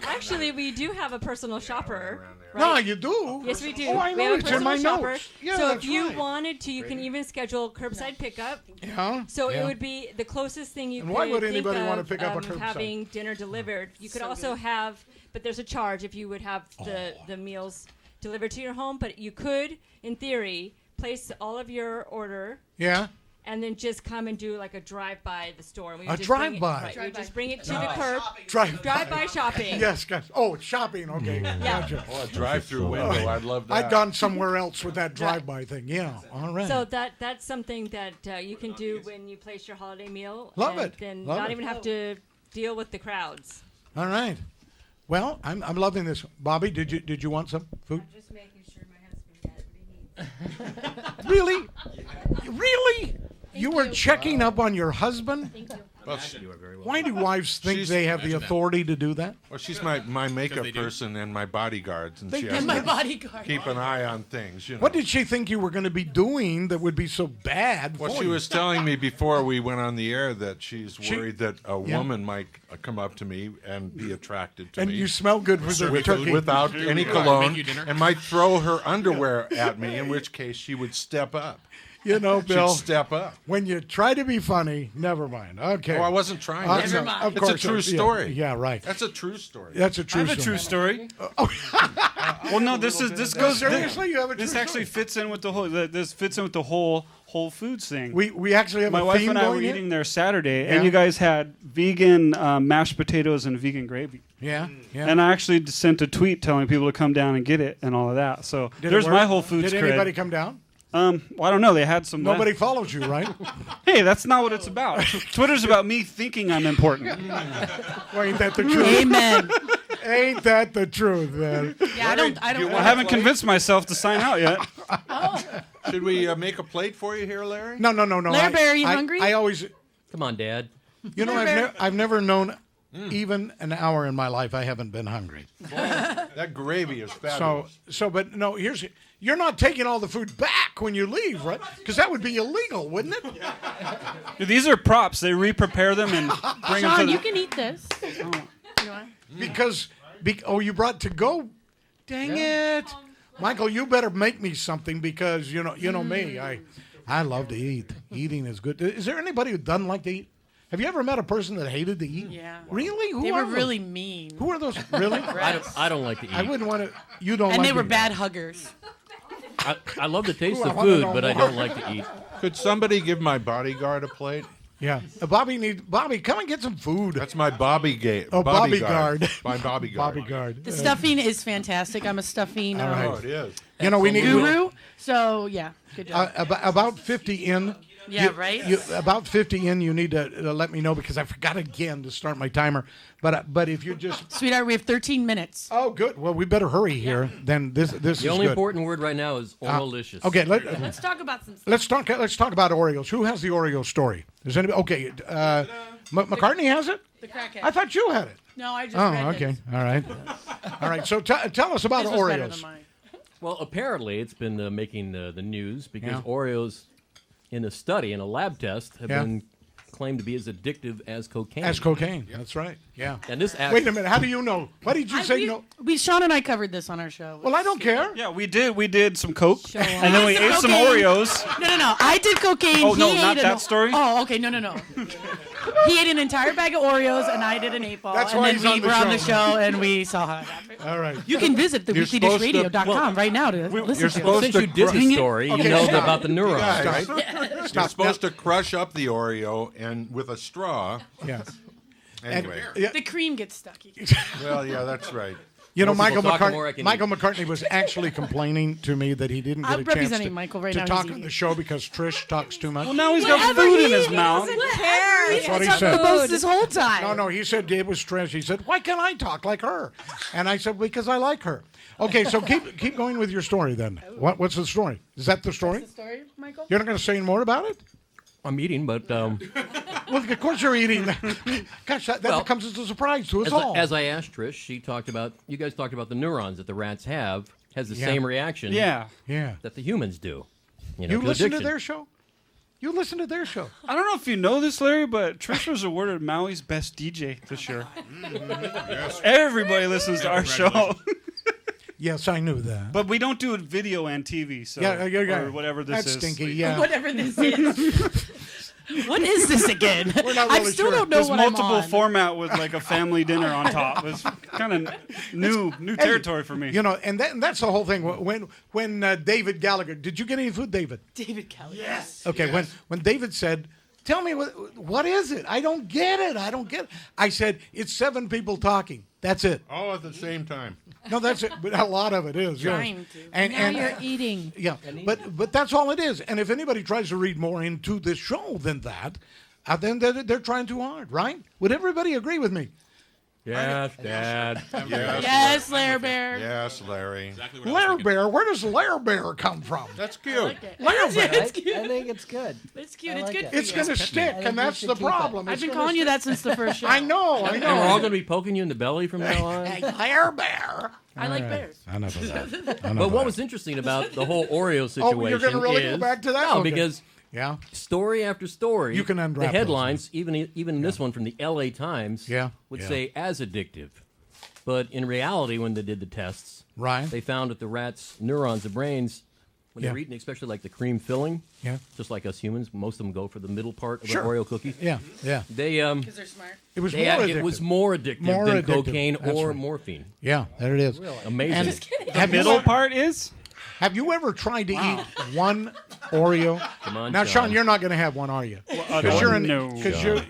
Speaker 12: Actually, we do have a personal shopper. Right?
Speaker 8: No, you do.
Speaker 12: Yes, we do.
Speaker 8: Oh, I
Speaker 12: We
Speaker 8: know.
Speaker 12: have a
Speaker 8: It's in my
Speaker 12: personal shopper.
Speaker 8: notes. Yeah,
Speaker 12: so
Speaker 8: that's
Speaker 12: if you
Speaker 8: right.
Speaker 12: wanted to, you can even schedule curbside pickup.
Speaker 8: Yeah.
Speaker 12: So
Speaker 8: yeah.
Speaker 12: it would be the closest thing you
Speaker 8: And
Speaker 12: could
Speaker 8: why would
Speaker 12: think
Speaker 8: anybody
Speaker 12: of,
Speaker 8: want to pick up a
Speaker 12: of
Speaker 8: curbside?
Speaker 12: having dinner delivered. You could also have, but there's a charge if you would have the meals delivered to your home. But you could, in theory, place all of your order.
Speaker 8: Yeah.
Speaker 12: And then just come and do like a drive-by the store. We
Speaker 8: A
Speaker 12: would just bring it-
Speaker 8: drive-by?
Speaker 12: Right, we would just bring it to the curb.
Speaker 8: Drive-by
Speaker 12: shopping.
Speaker 8: Yes, guys. Oh, it's shopping. Okay.
Speaker 12: Yeah.
Speaker 8: Gotcha.
Speaker 2: Oh, a drive-through window. I'd love that.
Speaker 8: I'd gone somewhere else with that drive-by thing. Yeah. All right.
Speaker 12: So that's something that you can do when you place your holiday meal.
Speaker 8: Love
Speaker 12: and
Speaker 8: it.
Speaker 12: Then
Speaker 8: Love
Speaker 12: not
Speaker 8: it.
Speaker 12: even have to deal with the crowds.
Speaker 8: All right. Well, I'm loving this. Bobby, did you want some food?
Speaker 12: Just making sure my husband got what he needs.
Speaker 8: Really? Really? You were checking up on your husband?
Speaker 12: Thank you.
Speaker 2: Well,
Speaker 8: Why do wives think they have the authority to do that?
Speaker 2: Well, she's my makeup person and my bodyguards, and
Speaker 8: They
Speaker 2: she
Speaker 8: do.
Speaker 2: has
Speaker 8: My
Speaker 2: to
Speaker 3: bodyguard.
Speaker 2: keep an eye on things. You know.
Speaker 8: What did she think you were going to be doing that would be so bad?
Speaker 2: Well,
Speaker 8: for
Speaker 2: she
Speaker 8: you?
Speaker 2: was telling me before we went on the air that she's
Speaker 8: She-
Speaker 2: worried that a
Speaker 8: Yeah.
Speaker 2: woman might come up to me and be attracted to
Speaker 8: And
Speaker 2: me.
Speaker 8: you smell good for the turkey.
Speaker 2: Without
Speaker 8: Here
Speaker 2: any
Speaker 8: we go.
Speaker 2: cologne,
Speaker 8: Make you dinner.
Speaker 2: and might throw her underwear at me, in which case she would step up.
Speaker 8: You know,
Speaker 2: She'd
Speaker 8: Bill.
Speaker 2: step up.
Speaker 8: When you try to be funny, never mind. Okay.
Speaker 2: Oh, I wasn't trying.
Speaker 8: No,
Speaker 2: Never mind.
Speaker 8: of
Speaker 2: It's a
Speaker 8: course,
Speaker 2: true
Speaker 8: yeah,
Speaker 2: story.
Speaker 8: Yeah, right.
Speaker 2: That's a true story.
Speaker 8: That's a true
Speaker 5: I have a true story.
Speaker 8: Well,
Speaker 5: no, this goes.
Speaker 8: No, seriously, you have a
Speaker 5: This
Speaker 8: true
Speaker 5: actually
Speaker 8: story?
Speaker 5: fits in with the whole. This fits in with the whole Whole Foods thing.
Speaker 8: We actually have
Speaker 5: my
Speaker 8: a
Speaker 5: wife
Speaker 8: theme
Speaker 5: and I were
Speaker 8: going here?
Speaker 5: eating there Saturday,
Speaker 8: Yeah.
Speaker 5: and you guys had vegan mashed potatoes and vegan gravy.
Speaker 8: Yeah, yeah.
Speaker 5: And I actually sent a tweet telling people to come down and get it and all of that. So
Speaker 8: Did it
Speaker 5: there's
Speaker 8: work?
Speaker 5: my Whole Foods.
Speaker 8: Did
Speaker 5: cred.
Speaker 8: anybody come down?
Speaker 5: Well, I don't know. They had some.
Speaker 8: Nobody follows you, right?
Speaker 5: Hey, that's not what it's about. Twitter's about me thinking I'm important.
Speaker 8: Well, ain't that the truth?
Speaker 3: Amen.
Speaker 8: Ain't that the truth, man?
Speaker 3: Yeah, I don't.
Speaker 5: I haven't convinced myself to sign out yet.
Speaker 2: Should we make a plate for you here, Larry?
Speaker 8: No.
Speaker 3: Larry Bear, are you hungry?
Speaker 8: I always,
Speaker 7: Come on, Dad.
Speaker 8: you know, I've never known even an hour in my life I haven't been hungry.
Speaker 2: That gravy is fabulous.
Speaker 8: But no, you're not taking all the food back when you leave, right? Because that would be illegal, wouldn't it?
Speaker 5: These are props. They re-prepare them and bring them
Speaker 3: Sean,
Speaker 5: to
Speaker 3: you
Speaker 5: the.
Speaker 3: can eat this.
Speaker 8: Because you brought to go. Dang it, Michael! You better make me something because you know me. I love to eat. Eating is good. Is there anybody who doesn't like to eat? Have you ever met a person that hated to eat?
Speaker 3: Yeah.
Speaker 8: Really? Who
Speaker 3: They
Speaker 8: are
Speaker 3: were
Speaker 8: those?
Speaker 3: really mean.
Speaker 8: Who are those? Really?
Speaker 7: I don't like to eat.
Speaker 8: I wouldn't want to. You don't.
Speaker 3: And
Speaker 8: like
Speaker 3: they were
Speaker 8: to eat.
Speaker 3: bad huggers.
Speaker 7: I love the taste
Speaker 8: Ooh, I
Speaker 7: of
Speaker 8: wanna
Speaker 7: food,
Speaker 8: know
Speaker 7: but I
Speaker 8: more.
Speaker 7: don't like to eat.
Speaker 2: Could somebody give my bodyguard a plate?
Speaker 8: Yeah. Bobby, come and get some food.
Speaker 2: That's my bodyguard.
Speaker 8: Oh, bodyguard.
Speaker 2: My bodyguard.
Speaker 8: Bodyguard.
Speaker 3: The stuffing is fantastic. I'm a stuffing
Speaker 8: All right.
Speaker 2: Oh, it is.
Speaker 8: You know, we need
Speaker 3: guru. So yeah, good job.
Speaker 8: about 50 in.
Speaker 3: Yeah, right?
Speaker 8: About 50 in, you need to let me know because I forgot again to start my timer. But if you just...
Speaker 3: Sweetheart, we have 13 minutes.
Speaker 8: Oh, good. Well, we better hurry here. Then this is
Speaker 1: The only
Speaker 8: good.
Speaker 1: important word right now is Oreo-licious.
Speaker 8: Okay,
Speaker 3: Let's talk about some stuff.
Speaker 8: let's talk about Oreos. Who has the Oreo story? Does anybody? Okay, McCartney has it.
Speaker 3: The crackhead.
Speaker 8: I thought you had it.
Speaker 3: No, I just
Speaker 8: Oh,
Speaker 3: read
Speaker 8: okay.
Speaker 3: his.
Speaker 8: All right. All right. So tell us about
Speaker 3: His was better
Speaker 8: Oreos.
Speaker 3: than mine.
Speaker 1: Well, apparently it's been making the news because
Speaker 8: Yeah.
Speaker 1: Oreos, in a study, in a lab test, have
Speaker 8: Yeah.
Speaker 1: been claimed to be as addictive as cocaine.
Speaker 8: As cocaine. That's right. Yeah.
Speaker 1: And this
Speaker 8: Wait a minute. How do you know? What did you say? No.
Speaker 3: Sean and I covered this on our show.
Speaker 8: Well, I don't care.
Speaker 5: Yeah, we did. We did some coke,
Speaker 3: Show
Speaker 5: and then we ate some
Speaker 3: Cocaine.
Speaker 5: Oreos.
Speaker 3: No. I did cocaine.
Speaker 5: Oh, no,
Speaker 3: He
Speaker 5: not
Speaker 3: ate
Speaker 5: that story?
Speaker 3: Oh, okay. No. He ate an entire bag of Oreos, and I did an 8-ball.
Speaker 8: That's
Speaker 3: and
Speaker 8: why
Speaker 3: then
Speaker 8: he's
Speaker 3: we
Speaker 8: on the
Speaker 3: were on the
Speaker 8: show.
Speaker 3: show, and we saw how it happened.
Speaker 8: All right.
Speaker 3: You can visit
Speaker 2: You're supposed to-
Speaker 3: theweeklyradio.com right now to listen
Speaker 2: You're
Speaker 3: to it.
Speaker 2: supposed
Speaker 1: Since
Speaker 2: to
Speaker 1: you did the story, you
Speaker 8: Okay,
Speaker 1: know
Speaker 8: stop.
Speaker 1: about the neurons,
Speaker 2: Guys,
Speaker 1: right?
Speaker 2: You're
Speaker 8: Stop.
Speaker 2: supposed to crush up the Oreo and with a straw.
Speaker 8: Yeah.
Speaker 2: Anyway.
Speaker 8: Yeah.
Speaker 3: The cream gets stuck.
Speaker 2: Well, yeah, that's right.
Speaker 8: You know,
Speaker 1: More people
Speaker 8: Michael
Speaker 1: talk, the more I can
Speaker 8: McCartney was actually complaining to me that he didn't get
Speaker 3: I'm
Speaker 8: a chance
Speaker 3: representing
Speaker 8: to,
Speaker 3: Michael right
Speaker 8: to
Speaker 3: now.
Speaker 8: talk
Speaker 3: He's
Speaker 8: on the
Speaker 3: eating.
Speaker 8: show because Trish talks too much.
Speaker 5: Well, now he's got food in his mouth.
Speaker 8: That's what he said.
Speaker 3: The most this whole time.
Speaker 8: No, he said it was Trish. He said, "Why can't I talk like her?" And I said, "Because I like her." Okay, so keep going with your story then. What's the story? Is that the story?
Speaker 3: That's the story, Michael?
Speaker 8: You're not going to say any more about it?
Speaker 1: I'm eating, but
Speaker 8: Well, of course you're eating. Gosh, that
Speaker 1: Well,
Speaker 8: comes as a surprise to us all.
Speaker 1: as I asked Trish, you guys talked about the neurons that the rats has the
Speaker 8: Yeah.
Speaker 1: same reaction
Speaker 8: Yeah.
Speaker 1: that the humans do.
Speaker 8: You
Speaker 1: to
Speaker 8: listen to
Speaker 1: addiction.
Speaker 8: their show? You listen to their show?
Speaker 5: I don't know if you know this, Larry, but Trish was awarded Maui's best DJ this year. Everybody listens to our show.
Speaker 8: Yes, I knew that.
Speaker 5: But we don't do it video and TV, so
Speaker 8: Yeah.
Speaker 5: or whatever this
Speaker 8: That's
Speaker 5: is.
Speaker 8: stinky, yeah.
Speaker 3: Whatever this is. What is this again?
Speaker 8: We're not
Speaker 3: I
Speaker 8: really
Speaker 3: still
Speaker 8: sure.
Speaker 3: don't know
Speaker 5: This
Speaker 3: what
Speaker 5: multiple
Speaker 3: I'm on.
Speaker 5: format with like a family dinner on top. It's kind of new territory for me.
Speaker 8: You know, and that's the whole thing. When David Gallagher, did you get any food, David?
Speaker 3: David Gallagher.
Speaker 8: Yes. Okay, when David said, "Tell me what is it? I don't get it. I don't get it." I said, "It's 7 people talking. That's it."
Speaker 2: All at the same time.
Speaker 8: No, that's it. But a lot of it is. yes.
Speaker 3: Trying to.
Speaker 8: And
Speaker 14: Now you're eating.
Speaker 8: Yeah, but that's all it is. And if anybody tries to read more into this show than that, then they're trying too hard, right? Would everybody agree with me?
Speaker 1: Yes, Dad.
Speaker 3: Yes, Larry Bear.
Speaker 2: Yes, Larry.
Speaker 8: Larry Bear, where does Larry Bear come from?
Speaker 2: That's cute.
Speaker 8: Larry Bear.
Speaker 3: It's cute.
Speaker 4: I think it's good.
Speaker 3: It's cute.
Speaker 4: I
Speaker 3: It's
Speaker 4: like
Speaker 3: good.
Speaker 4: it.
Speaker 3: for
Speaker 8: It's
Speaker 3: you.
Speaker 8: going to stick,
Speaker 4: I think
Speaker 8: and
Speaker 4: we
Speaker 8: that's
Speaker 4: should
Speaker 8: the
Speaker 4: keep it.
Speaker 8: problem.
Speaker 3: I've
Speaker 8: It's
Speaker 3: been
Speaker 8: gonna
Speaker 3: calling you
Speaker 8: stick.
Speaker 3: that since the first show.
Speaker 8: I know.
Speaker 1: And we're all going to be poking you in the belly from now on.
Speaker 8: Larry Bear.
Speaker 3: I like bears.
Speaker 8: Enough of that.
Speaker 1: But what was interesting about the whole Oreo situation
Speaker 8: Oh, you're going to really
Speaker 1: is
Speaker 8: go back to that?
Speaker 1: no,
Speaker 8: Okay.
Speaker 1: because
Speaker 8: Yeah.
Speaker 1: story after story,
Speaker 8: You can unwrap
Speaker 1: the
Speaker 8: those
Speaker 1: headlines, even this one from the L.A. Times, would
Speaker 8: Yeah.
Speaker 1: say as addictive. But in reality, when they did the tests,
Speaker 8: Right.
Speaker 1: they found that the rats' neurons, the brains, when
Speaker 8: Yeah.
Speaker 1: they're eating, especially like the cream filling,
Speaker 8: Yeah.
Speaker 1: just like us humans, most of them go for the middle part of
Speaker 8: Sure.
Speaker 1: an Oreo cookie.
Speaker 8: Yeah.
Speaker 1: They
Speaker 3: Because they're smart.
Speaker 8: It was
Speaker 1: they
Speaker 8: more
Speaker 1: had-
Speaker 8: addictive.
Speaker 1: it was more addictive
Speaker 8: More
Speaker 1: than
Speaker 8: addictive.
Speaker 1: cocaine
Speaker 8: That's
Speaker 1: or
Speaker 8: right.
Speaker 1: morphine.
Speaker 8: Yeah, there it is.
Speaker 1: Amazing.
Speaker 8: And
Speaker 3: Just kidding.
Speaker 8: have
Speaker 5: The
Speaker 8: you
Speaker 5: middle
Speaker 8: ever-
Speaker 5: part is
Speaker 8: Have you ever tried to eat one Oreo?
Speaker 1: Come on,
Speaker 8: Now, Sean,
Speaker 1: Sean.
Speaker 8: you're not going to have one, are you?
Speaker 5: no.
Speaker 8: Because
Speaker 5: Sean.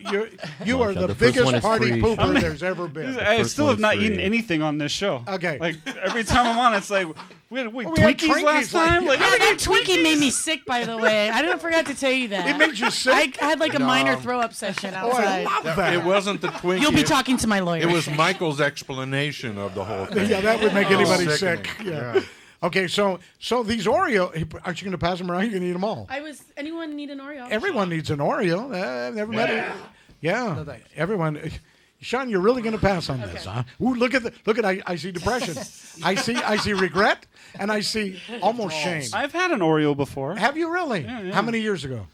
Speaker 8: you are
Speaker 1: Sean,
Speaker 8: the
Speaker 1: the first one
Speaker 8: biggest
Speaker 1: is
Speaker 8: party
Speaker 1: free.
Speaker 8: pooper there's ever been.
Speaker 5: I
Speaker 1: first
Speaker 5: still
Speaker 1: one
Speaker 5: have
Speaker 1: is
Speaker 5: not
Speaker 1: free.
Speaker 5: eaten anything on this show.
Speaker 8: Okay.
Speaker 5: Like every time I'm on, it's like we had
Speaker 8: had
Speaker 5: Twinkies last
Speaker 8: Twinkies, like-
Speaker 5: time. Like,
Speaker 3: Yeah, that Twinkie made me sick, by the way. I didn't forget to tell you that.
Speaker 8: It made you sick?
Speaker 3: I had like a
Speaker 2: No.
Speaker 3: minor throw-up session
Speaker 8: Oh, I
Speaker 3: outside.
Speaker 8: love that.
Speaker 2: It wasn't the Twinkie.
Speaker 3: You'll be talking to my lawyer.
Speaker 2: It was Michael's explanation of the whole thing.
Speaker 8: Yeah, that would make anybody
Speaker 2: Sickening.
Speaker 8: sick. Yeah. Okay, so these Oreo, aren't you going to pass them around? You're going to eat them all.
Speaker 3: Anyone need an Oreo?
Speaker 8: Everyone needs an Oreo. Everybody. Yeah. Everyone. Sean, you're really going to pass on this, huh? Ooh, look at I see depression. I see regret, and I see almost shame.
Speaker 5: I've had an Oreo before.
Speaker 8: Have you really?
Speaker 5: Yeah.
Speaker 8: How many years ago?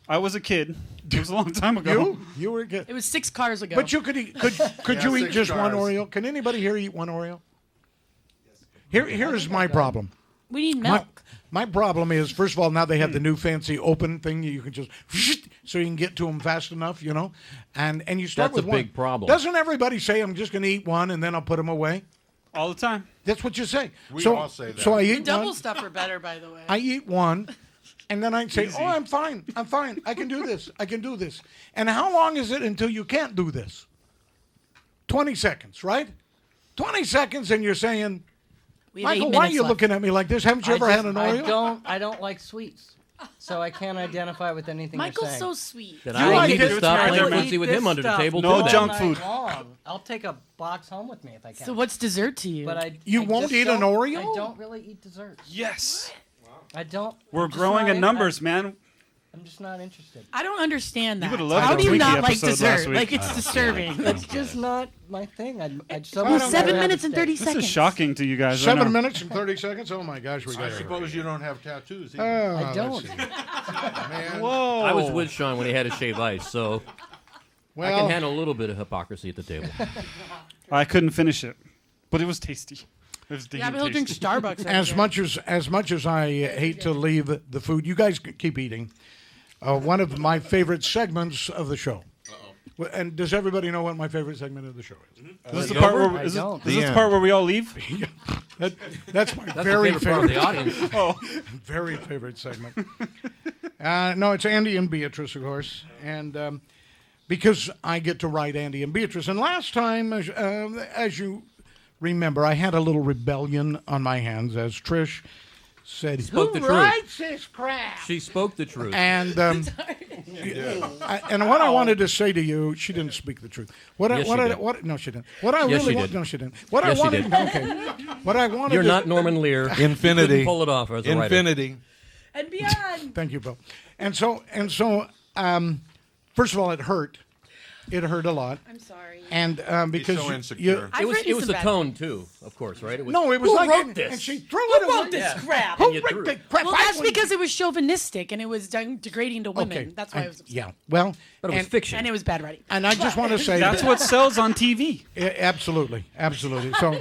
Speaker 5: I was a kid. It was a long time ago.
Speaker 8: You were a kid.
Speaker 3: It was 6 cars ago.
Speaker 8: But you could eat. Could
Speaker 2: Yeah,
Speaker 8: you eat
Speaker 2: 6
Speaker 8: just one
Speaker 2: cars.
Speaker 8: Oreo? Can anybody here eat one Oreo? Here is my problem.
Speaker 3: We need milk.
Speaker 8: My problem is, first of all, now they have the new fancy open thing. You can just so you can get to them fast enough, you know, and you start
Speaker 1: That's
Speaker 8: with
Speaker 1: a
Speaker 8: one.
Speaker 1: big problem.
Speaker 8: Doesn't everybody say I'm just going to eat one and then I'll put them away?
Speaker 5: All the time.
Speaker 8: That's what you say.
Speaker 2: We
Speaker 8: so,
Speaker 2: all say that.
Speaker 8: So I
Speaker 3: The
Speaker 8: eat
Speaker 3: double
Speaker 8: one.
Speaker 3: stuff are better, by the way.
Speaker 8: I eat one, and then I say, "Oh, I'm fine. I'm fine. I can do this. I can do this." And how long is it until you can't do this? 20 seconds, right? 20 seconds, and you're saying,
Speaker 3: We have 8
Speaker 8: Michael, why are
Speaker 3: minutes
Speaker 8: you
Speaker 3: left.
Speaker 8: looking at me like this? Haven't you ever had an Oreo?
Speaker 4: I don't like sweets. so I can't identify with anything
Speaker 3: Michael's
Speaker 4: you're
Speaker 3: so
Speaker 4: saying.
Speaker 3: sweet.
Speaker 1: Then I need to stop playing footsie with him under the table
Speaker 5: No
Speaker 1: too.
Speaker 5: junk
Speaker 4: All
Speaker 5: food.
Speaker 4: night long. I'll take a box home with me if I can.
Speaker 3: So what's dessert to you?
Speaker 4: But I
Speaker 8: won't
Speaker 4: just
Speaker 8: eat an
Speaker 4: don't-
Speaker 8: Oreo?
Speaker 4: I don't really eat desserts.
Speaker 5: Yes.
Speaker 4: I don't.
Speaker 5: We're
Speaker 4: I'm just
Speaker 5: growing
Speaker 4: not
Speaker 5: in numbers, man.
Speaker 4: I'm just not interested.
Speaker 3: I don't understand that.
Speaker 5: would've loved
Speaker 3: How
Speaker 5: the
Speaker 3: do you
Speaker 5: Twinkie
Speaker 3: not like
Speaker 5: episode last
Speaker 3: dessert?
Speaker 5: week.
Speaker 3: Like it's disturbing.
Speaker 4: It's just not my thing. I'd so
Speaker 3: Well,
Speaker 4: much
Speaker 3: 7
Speaker 4: rather have
Speaker 3: minutes
Speaker 4: a
Speaker 3: and
Speaker 4: steak.
Speaker 3: 30
Speaker 5: This
Speaker 3: seconds.
Speaker 5: is shocking to you guys.
Speaker 8: 7
Speaker 5: right now.
Speaker 8: minutes and 30 seconds? Oh, my gosh. We got
Speaker 2: I suppose you don't have tattoos. Either.
Speaker 8: I
Speaker 4: don't.
Speaker 2: Man.
Speaker 5: Whoa.
Speaker 1: I was with Shawn when he had to shave ice, so I can handle a little bit of hypocrisy at the table.
Speaker 5: I couldn't finish it, but it was tasty. It was
Speaker 3: Yeah, but he'll drink
Speaker 5: tasty.
Speaker 3: Starbucks.
Speaker 8: As much as I hate to leave the food, you guys keep eating. One of my favorite segments of the show. Uh-oh. And does everybody know what my favorite segment of the show is?
Speaker 5: Is this the part where is this the part where we all leave?
Speaker 8: That's my very
Speaker 1: the favorite part of the audience.
Speaker 8: Oh, very favorite segment. No, it's Andy and Beatrice, of course, and because I get to write Andy and Beatrice. And last time, as you remember, I had a little rebellion on my hands as Trish said,
Speaker 1: Spoke the
Speaker 8: "Who
Speaker 1: truth.
Speaker 8: writes this crap?"
Speaker 1: She spoke the truth.
Speaker 8: And and what I wanted to say to you, she didn't speak the truth.
Speaker 1: Yes, she did.
Speaker 8: No, she didn't. What I
Speaker 1: Yes,
Speaker 8: really
Speaker 1: she
Speaker 8: want,
Speaker 1: did.
Speaker 8: no, she didn't. What
Speaker 1: Yes,
Speaker 8: I
Speaker 1: she
Speaker 8: wanted,
Speaker 1: did.
Speaker 8: okay. What I wanted.
Speaker 1: You're
Speaker 8: to,
Speaker 1: not Norman Lear. You
Speaker 9: Infinity.
Speaker 1: couldn't pull it off as a writer.
Speaker 9: Infinity.
Speaker 3: And beyond.
Speaker 8: Thank you, Bill. And so, first of all, it hurt. It hurt a lot.
Speaker 3: I'm sorry.
Speaker 8: And because
Speaker 2: so
Speaker 8: you-
Speaker 2: insecure.
Speaker 3: I've
Speaker 1: It was
Speaker 3: written some
Speaker 1: the
Speaker 3: bad
Speaker 1: tone too, of course, right? It was,
Speaker 8: no, it was
Speaker 1: who
Speaker 8: like,
Speaker 1: wrote
Speaker 8: and,
Speaker 1: this?
Speaker 8: and she threw it.
Speaker 3: Who wrote this crap?
Speaker 8: Who
Speaker 1: And you
Speaker 8: wrote
Speaker 1: threw
Speaker 8: the
Speaker 1: it.
Speaker 8: crap?
Speaker 3: Well,
Speaker 8: I
Speaker 3: that's
Speaker 8: wouldn't-
Speaker 3: because it was chauvinistic and it was degrading to women.
Speaker 8: Okay.
Speaker 3: That's why it was upset.
Speaker 8: Yeah. Well,
Speaker 1: But it was fiction.
Speaker 3: And it was bad writing.
Speaker 8: and I just want to say
Speaker 5: That's what sells on TV.
Speaker 8: Absolutely, absolutely. So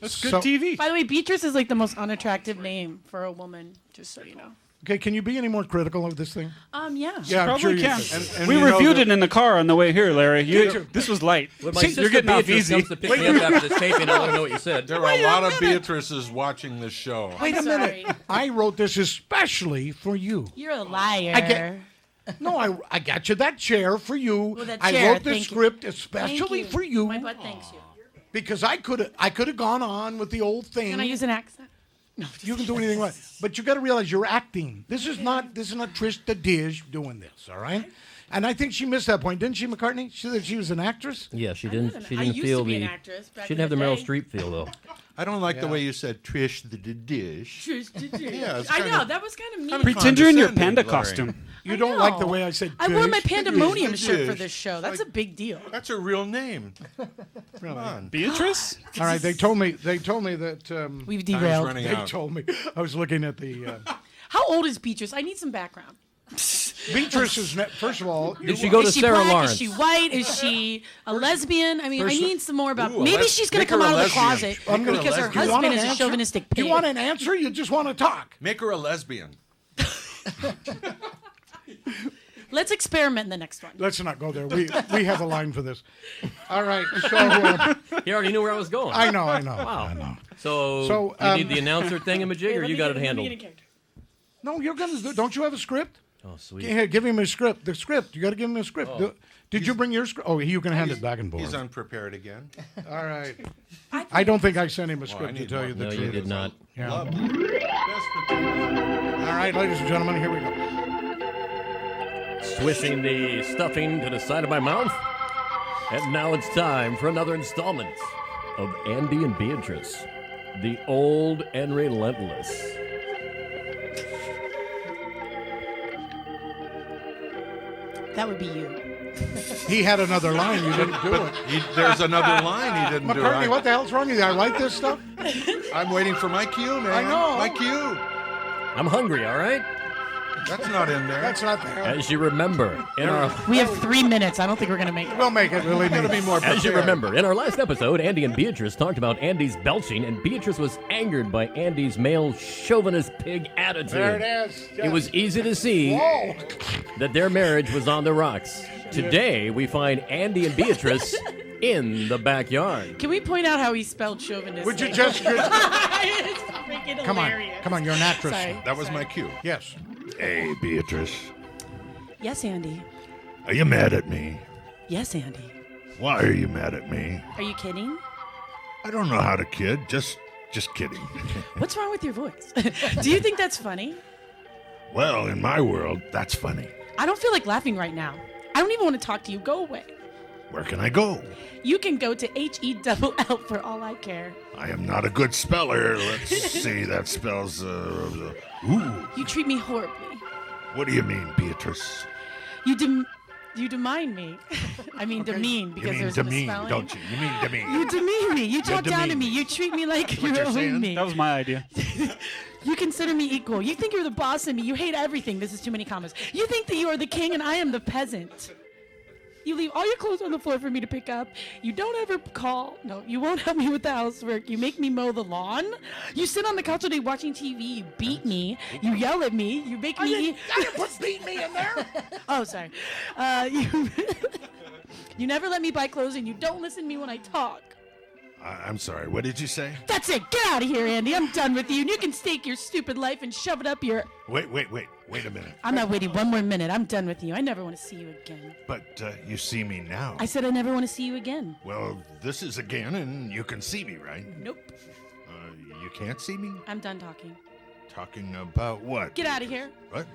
Speaker 5: That's good
Speaker 8: So-
Speaker 5: TV.
Speaker 3: By the way, Beatrice is like the most unattractive name for a woman, just so you know.
Speaker 8: okay, can you be any more critical of this thing?
Speaker 3: Yeah.
Speaker 8: Yeah, I'm
Speaker 5: Probably
Speaker 8: sure you
Speaker 5: can.
Speaker 8: could.
Speaker 2: And
Speaker 5: We
Speaker 2: you know
Speaker 5: reviewed
Speaker 2: that-
Speaker 5: it in the car on the way here, Larry. This was light.
Speaker 1: When my
Speaker 5: See,
Speaker 1: sister
Speaker 5: you're getting off
Speaker 1: Beatrice
Speaker 5: easy.
Speaker 1: comes to pick me up after this taping, I want to know what you said.
Speaker 2: There are a lot of Beatrices watching this show.
Speaker 8: Wait a
Speaker 3: I'm
Speaker 8: minute.
Speaker 3: sorry.
Speaker 8: I wrote this especially for you.
Speaker 3: You're a liar.
Speaker 8: I get- No, I got you that chair for you.
Speaker 3: Well, that
Speaker 8: I
Speaker 3: chair,
Speaker 8: wrote the
Speaker 3: thank you.
Speaker 8: script
Speaker 3: Thank
Speaker 8: especially for you
Speaker 3: My butt thanks you.
Speaker 8: because I could have gone on with the old thing.
Speaker 3: Can I use an accent? No,
Speaker 8: You can do anything right, but you got to realize you're acting. This is not Trish da Dish doing this. All right. And I think she missed that point, didn't she, McCartney? She said she was an actress.
Speaker 1: Yeah, she didn't. She
Speaker 3: I
Speaker 1: didn't
Speaker 3: used
Speaker 1: feel
Speaker 3: to be
Speaker 1: the.
Speaker 3: an actress back
Speaker 1: She
Speaker 3: in
Speaker 1: didn't have the
Speaker 3: the
Speaker 1: Meryl
Speaker 3: day.
Speaker 1: Streep feel though.
Speaker 2: I don't like the way you said Trish the Dish. Yeah, it's
Speaker 3: I
Speaker 2: kind
Speaker 3: know
Speaker 2: of-
Speaker 3: that was kind of mean.
Speaker 2: kind of
Speaker 5: Pretend you're in your panda
Speaker 2: condescending, Larry.
Speaker 5: costume.
Speaker 8: You don't like the way I said.
Speaker 3: I wore my
Speaker 8: Trish.
Speaker 3: pandemonium
Speaker 2: Trish
Speaker 3: shirt for
Speaker 2: Dish.
Speaker 3: this show. That's a big deal.
Speaker 2: That's a real name. Come on.
Speaker 5: Beatrice?
Speaker 8: All right, they told me that
Speaker 3: We've
Speaker 2: Time's
Speaker 3: derailed.
Speaker 2: running
Speaker 8: they
Speaker 2: out.
Speaker 8: told me I was looking at the
Speaker 3: How old is Beatrice? I need some background.
Speaker 8: Beatrice is first of all.
Speaker 1: Did she go to
Speaker 3: Is she
Speaker 1: Sarah
Speaker 3: black?
Speaker 1: Lawrence?
Speaker 3: Is she white? Is she a lesbian? I mean, I
Speaker 8: first-
Speaker 3: need some more about.
Speaker 2: Ooh,
Speaker 3: Maybe she's going
Speaker 2: make
Speaker 3: to come
Speaker 2: her a
Speaker 3: out of the
Speaker 2: lesbian.
Speaker 3: closet
Speaker 2: Make her a
Speaker 3: because her
Speaker 2: lesbian.
Speaker 8: You want
Speaker 3: husband
Speaker 8: an
Speaker 3: is a
Speaker 8: answer?
Speaker 3: chauvinistic
Speaker 8: Do
Speaker 3: pig.
Speaker 8: you want an answer? You just want to talk.
Speaker 2: Make her a lesbian.
Speaker 3: Let's experiment in the next one.
Speaker 8: Let's not go there. We have a line for this. All right. So
Speaker 1: He already knew where I was going.
Speaker 8: I know.
Speaker 1: Wow.
Speaker 8: I know.
Speaker 1: So you need the announcer thingamajig, or you got it handled?
Speaker 8: No, you're gonna. Don't you have a script?
Speaker 1: Oh, sweet.
Speaker 8: Here, give him a script. The script. You got to give him a script. Did you bring your script? Oh, you can hand it back and forth.
Speaker 2: He's unprepared again.
Speaker 8: All right. I don't think I sent him a
Speaker 2: I
Speaker 8: script to
Speaker 2: need
Speaker 8: tell
Speaker 2: one.
Speaker 8: you the
Speaker 1: No,
Speaker 8: truth.
Speaker 1: you did not.
Speaker 8: Yeah.
Speaker 2: Love.
Speaker 8: All right, ladies and gentlemen, here we go.
Speaker 1: Swishing the stuffing to the side of my mouth. And now it's time for another installment of Andy and Beatrice, the old and relentless.
Speaker 3: That would be you.
Speaker 8: He had another line. You didn't do it.
Speaker 2: There's another line he didn't do.
Speaker 8: McCartney, what the hell's wrong with you? I write this stuff.
Speaker 2: I'm waiting for my cue, man.
Speaker 8: I know.
Speaker 2: My cue.
Speaker 1: I'm hungry, all right?
Speaker 2: That's not in there.
Speaker 8: That's not there.
Speaker 1: As you remember, in our
Speaker 3: We have 3 minutes. I don't think we're going to make it.
Speaker 8: We'll make it. Believe me.
Speaker 2: Gotta be more
Speaker 1: As you
Speaker 2: prepared.
Speaker 1: remember, in our last episode, Andy and Beatrice talked about Andy's belching, and Beatrice was angered by Andy's male chauvinist pig attitude.
Speaker 8: There it is.
Speaker 1: It was easy to see
Speaker 8: Whoa.
Speaker 1: that their marriage was on the rocks. Today, we find Andy and Beatrice in the backyard.
Speaker 3: Can we point out how he spelled chauvinistic?
Speaker 8: Would you just?
Speaker 3: It's freaking
Speaker 8: Come on.
Speaker 3: hilarious.
Speaker 8: Come on. You're an actress.
Speaker 3: Sorry.
Speaker 2: That was my cue.
Speaker 8: Yes.
Speaker 15: Hey, Beatrice.
Speaker 3: Yes, Andy.
Speaker 15: Are you mad at me?
Speaker 3: Yes, Andy.
Speaker 15: Why are you mad at me?
Speaker 3: Are you kidding?
Speaker 15: I don't know how to kid. Just kidding.
Speaker 3: What's wrong with your voice? Do you think that's funny?
Speaker 15: Well, in my world, that's funny.
Speaker 3: I don't feel like laughing right now. I don't even want to talk to you. Go away.
Speaker 15: Where can I go?
Speaker 3: You can go to HELL for all I care.
Speaker 15: I am not a good speller. Let's see. That spells. Ooh.
Speaker 3: You treat me horribly.
Speaker 15: What do you mean, Beatrice?
Speaker 3: You demean me. I mean demean because there's a
Speaker 15: demean,
Speaker 3: spelling.
Speaker 15: don't you? You mean demean.
Speaker 3: You demean me. You talk down to
Speaker 15: demean
Speaker 3: me. You treat me like
Speaker 15: What
Speaker 3: you
Speaker 15: you're
Speaker 3: own
Speaker 15: saying?
Speaker 3: me.
Speaker 5: That was my idea.
Speaker 3: You consider me equal. You think you're the boss of me. You hate everything. This is too many commas. You think that you are the king and I am the peasant. You leave all your clothes on the floor for me to pick up. You don't ever call. No, you won't help me with the housework. You make me mow the lawn. You sit on the couch all day watching TV. You beat me. You yell at me. You make me eat.
Speaker 8: I didn't put beat me in there.
Speaker 3: Oh, sorry. You never let me buy clothes and you don't listen to me when I talk.
Speaker 15: I'm sorry. What did you say?
Speaker 3: That's it. Get out of here, Andy. I'm done with you. And you can stake your stupid life and shove it up your...
Speaker 15: Wait a minute.
Speaker 3: I'm not waiting one more minute. I'm done with you. I never want to see you again.
Speaker 15: But you see me now.
Speaker 3: I said I never want to see you again.
Speaker 15: Well, this is again, and you can see me, right?
Speaker 3: Nope.
Speaker 15: You can't see me?
Speaker 3: I'm done talking.
Speaker 15: Talking about what?
Speaker 3: Get out of here.
Speaker 15: What?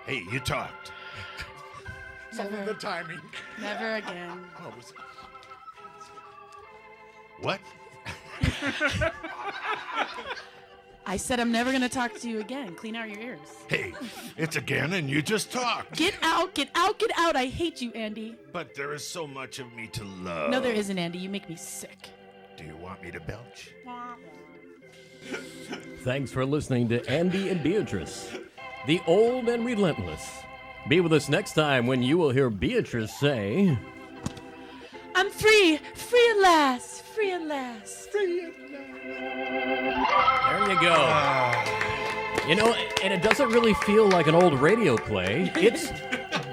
Speaker 15: Hey, you talked.
Speaker 8: Some of the timing.
Speaker 3: Never again.
Speaker 15: What?
Speaker 3: I said I'm never going to talk to you again. Clean out your ears.
Speaker 15: Hey, it's again, and you just talked.
Speaker 3: Get out, get out, get out. I hate you, Andy.
Speaker 15: But there is so much of me to love.
Speaker 3: No, there isn't, Andy. You make me sick.
Speaker 15: Do you want me to belch?
Speaker 7: Thanks for listening to Andy and Beatrice, the old and relentless. Be with us next time when you will hear Beatrice say...
Speaker 3: I'm free. Free at last. Free at last.
Speaker 8: Free at last.
Speaker 7: There you go. You know, and it doesn't really feel like an old radio play. It's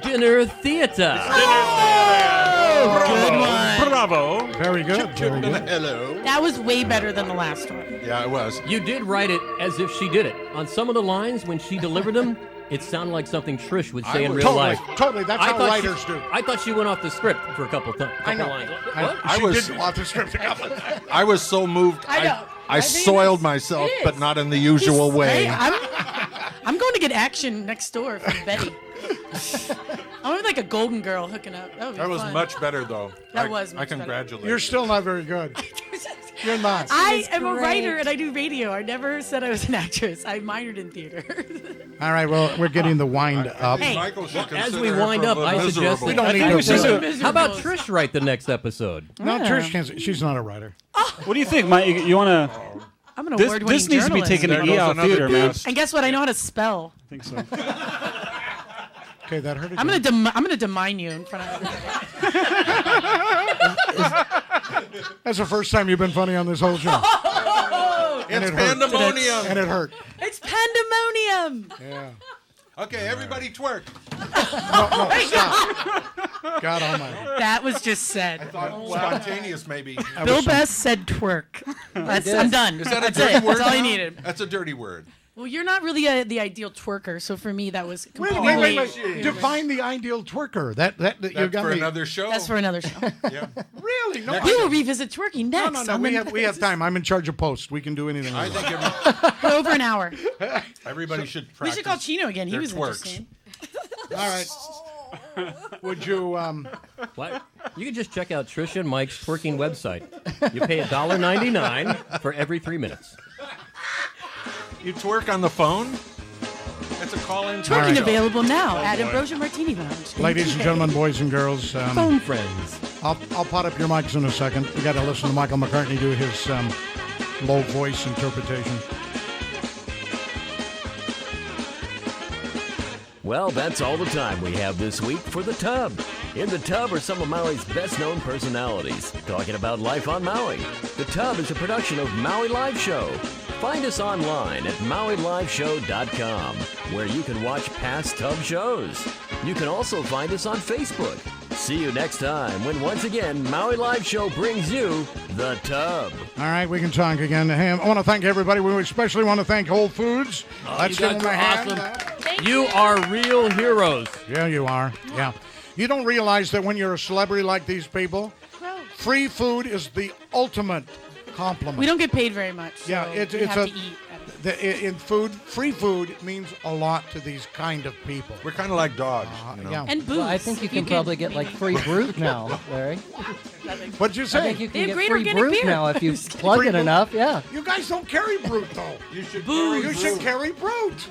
Speaker 7: dinner theater.
Speaker 3: Oh, good one.
Speaker 5: Bravo.
Speaker 8: Very good. Very good.
Speaker 2: Hello.
Speaker 3: That was way better than the last one.
Speaker 2: Yeah, it was.
Speaker 7: You did write it as if she did it. On some of the lines, when she delivered them, it sounded like something Trish would say in real life.
Speaker 8: Totally. That's how writers do.
Speaker 7: I thought she went off the script for a couple lines.
Speaker 8: She did off the script a couple of times.
Speaker 2: I was so moved.
Speaker 3: I know.
Speaker 2: I soiled myself, but not in the usual way.
Speaker 3: Hey, I'm going to get action next door from Betty. I want like a golden girl hooking up. That
Speaker 2: was
Speaker 3: fun.
Speaker 2: much better, though.
Speaker 3: That was
Speaker 2: I
Speaker 3: much better.
Speaker 2: congratulate you.
Speaker 8: You're still not very good. You're not.
Speaker 3: I am a writer and I do radio. I never said I was an actress. I minored in theater.
Speaker 8: All right, well, we're getting the wind up.
Speaker 3: Hey.
Speaker 2: Michael should
Speaker 7: As
Speaker 2: consider
Speaker 7: we
Speaker 2: her
Speaker 7: wind
Speaker 2: for
Speaker 7: up,
Speaker 2: the
Speaker 7: I suggest
Speaker 2: miserable.
Speaker 8: We don't need to.
Speaker 7: How about Trish write the next episode?
Speaker 8: No,
Speaker 3: Yeah.
Speaker 8: Trish can't. She's not a writer.
Speaker 5: What do you think, Mike? You want to...
Speaker 3: I'm an
Speaker 5: This
Speaker 3: award-winning
Speaker 5: needs to be
Speaker 3: journalist.
Speaker 5: taken to
Speaker 2: There goes
Speaker 5: EL
Speaker 2: another
Speaker 5: Theater, man.
Speaker 2: guest.
Speaker 3: And guess what? I know how to spell.
Speaker 5: I think so.
Speaker 8: Okay, that hurt.
Speaker 3: I'm gonna demine you in front of everybody.
Speaker 8: That's the first time you've been funny on this whole show.
Speaker 2: It's pandemonium.
Speaker 8: And it hurt.
Speaker 3: It's pandemonium.
Speaker 8: Yeah.
Speaker 2: Okay, everybody twerk.
Speaker 8: No, stop. God almighty.
Speaker 3: That was just said.
Speaker 2: Spontaneous, maybe.
Speaker 3: Bill Best said twerk. I'm done.
Speaker 2: Is that a
Speaker 3: That's
Speaker 2: dirty
Speaker 3: it.
Speaker 2: word?
Speaker 3: That's all I
Speaker 2: now?
Speaker 3: needed.
Speaker 2: That's a dirty word.
Speaker 3: Well, you're not really the ideal twerker, so for me that was
Speaker 8: Wait.
Speaker 3: completely...
Speaker 8: Define the ideal twerker. That you
Speaker 2: That's
Speaker 8: got
Speaker 2: for
Speaker 8: me.
Speaker 2: another show.
Speaker 3: That's for another show.
Speaker 2: Yeah.
Speaker 8: Really? No.
Speaker 3: We will revisit twerking next.
Speaker 8: No. We have time. I'm in charge of post. We can do anything.
Speaker 2: I
Speaker 8: we
Speaker 2: think
Speaker 8: want.
Speaker 3: For over an hour.
Speaker 2: everybody should
Speaker 3: We
Speaker 2: practice.
Speaker 3: should call Chino again. He
Speaker 2: their
Speaker 3: was
Speaker 2: twerks.
Speaker 3: interesting.
Speaker 8: All right. Would you?
Speaker 7: What? You can just check out Trish and Mike's twerking website. You pay $1.99 for every 3 minutes.
Speaker 2: You twerk on the phone? That's a call-in.
Speaker 3: Twerking available now at Ambrosia Martini Lounge.
Speaker 8: Ladies and gentlemen, boys and girls,
Speaker 7: Phone friends.
Speaker 8: I'll pot up your mics in a second. We got to listen to Michael McCartney do his low voice interpretation.
Speaker 7: Well, that's all the time we have this week for The Tub. In The Tub are some of Maui's best-known personalities, talking about life on Maui. The Tub is a production of Maui Live Show. Find us online at MauiLiveShow.com, where you can watch past Tub shows. You can also find us on Facebook. See you next time when once again Maui Live Show brings you The Tub.
Speaker 8: All right, we can talk again. Hey, I want to thank everybody. We especially want to thank Whole Foods. Let's
Speaker 7: you
Speaker 8: give
Speaker 7: guys
Speaker 8: them a
Speaker 7: are
Speaker 8: hand.
Speaker 7: awesome. You are real heroes.
Speaker 8: Yeah, you are. Yeah. You don't realize that when you're a celebrity like these people, free food is the ultimate compliment.
Speaker 3: We don't get paid very much. So
Speaker 8: Yeah,
Speaker 3: we have to eat.
Speaker 8: in food, free food means a lot to these kind of people.
Speaker 9: We're kind of like dogs.
Speaker 8: Yeah.
Speaker 3: And booze.
Speaker 4: Well, I think you can probably get like free brute now, Larry.
Speaker 8: What'd you
Speaker 4: I
Speaker 8: say?
Speaker 4: think you
Speaker 3: They
Speaker 4: can
Speaker 3: have
Speaker 4: get
Speaker 3: great
Speaker 4: free
Speaker 3: organic
Speaker 4: brute
Speaker 3: beer.
Speaker 4: now if you plug
Speaker 8: Free
Speaker 4: it
Speaker 8: brute?
Speaker 4: enough. Yeah.
Speaker 8: You guys don't carry brute, though.
Speaker 2: You should
Speaker 8: You should carry brute.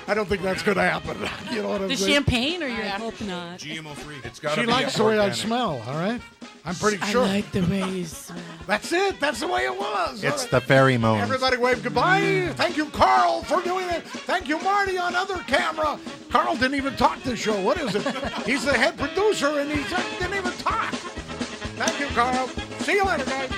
Speaker 8: I don't think that's going to happen. You know what I'm
Speaker 3: The
Speaker 8: saying?
Speaker 3: champagne or your
Speaker 14: I hope not.
Speaker 6: GMO free.
Speaker 2: It's got
Speaker 8: She likes the way I smell, all right? I'm pretty sure.
Speaker 3: I like the way you smell.
Speaker 8: That's it. That's the way it was.
Speaker 2: It's
Speaker 8: All right.
Speaker 2: the pheromone.
Speaker 8: Everybody wave goodbye. Thank you, Carl, for doing it. Thank you, Marty, on other camera. Carl didn't even talk this show. What is it? He's the head producer, and he didn't even talk. Thank you, Carl. See you later, guys.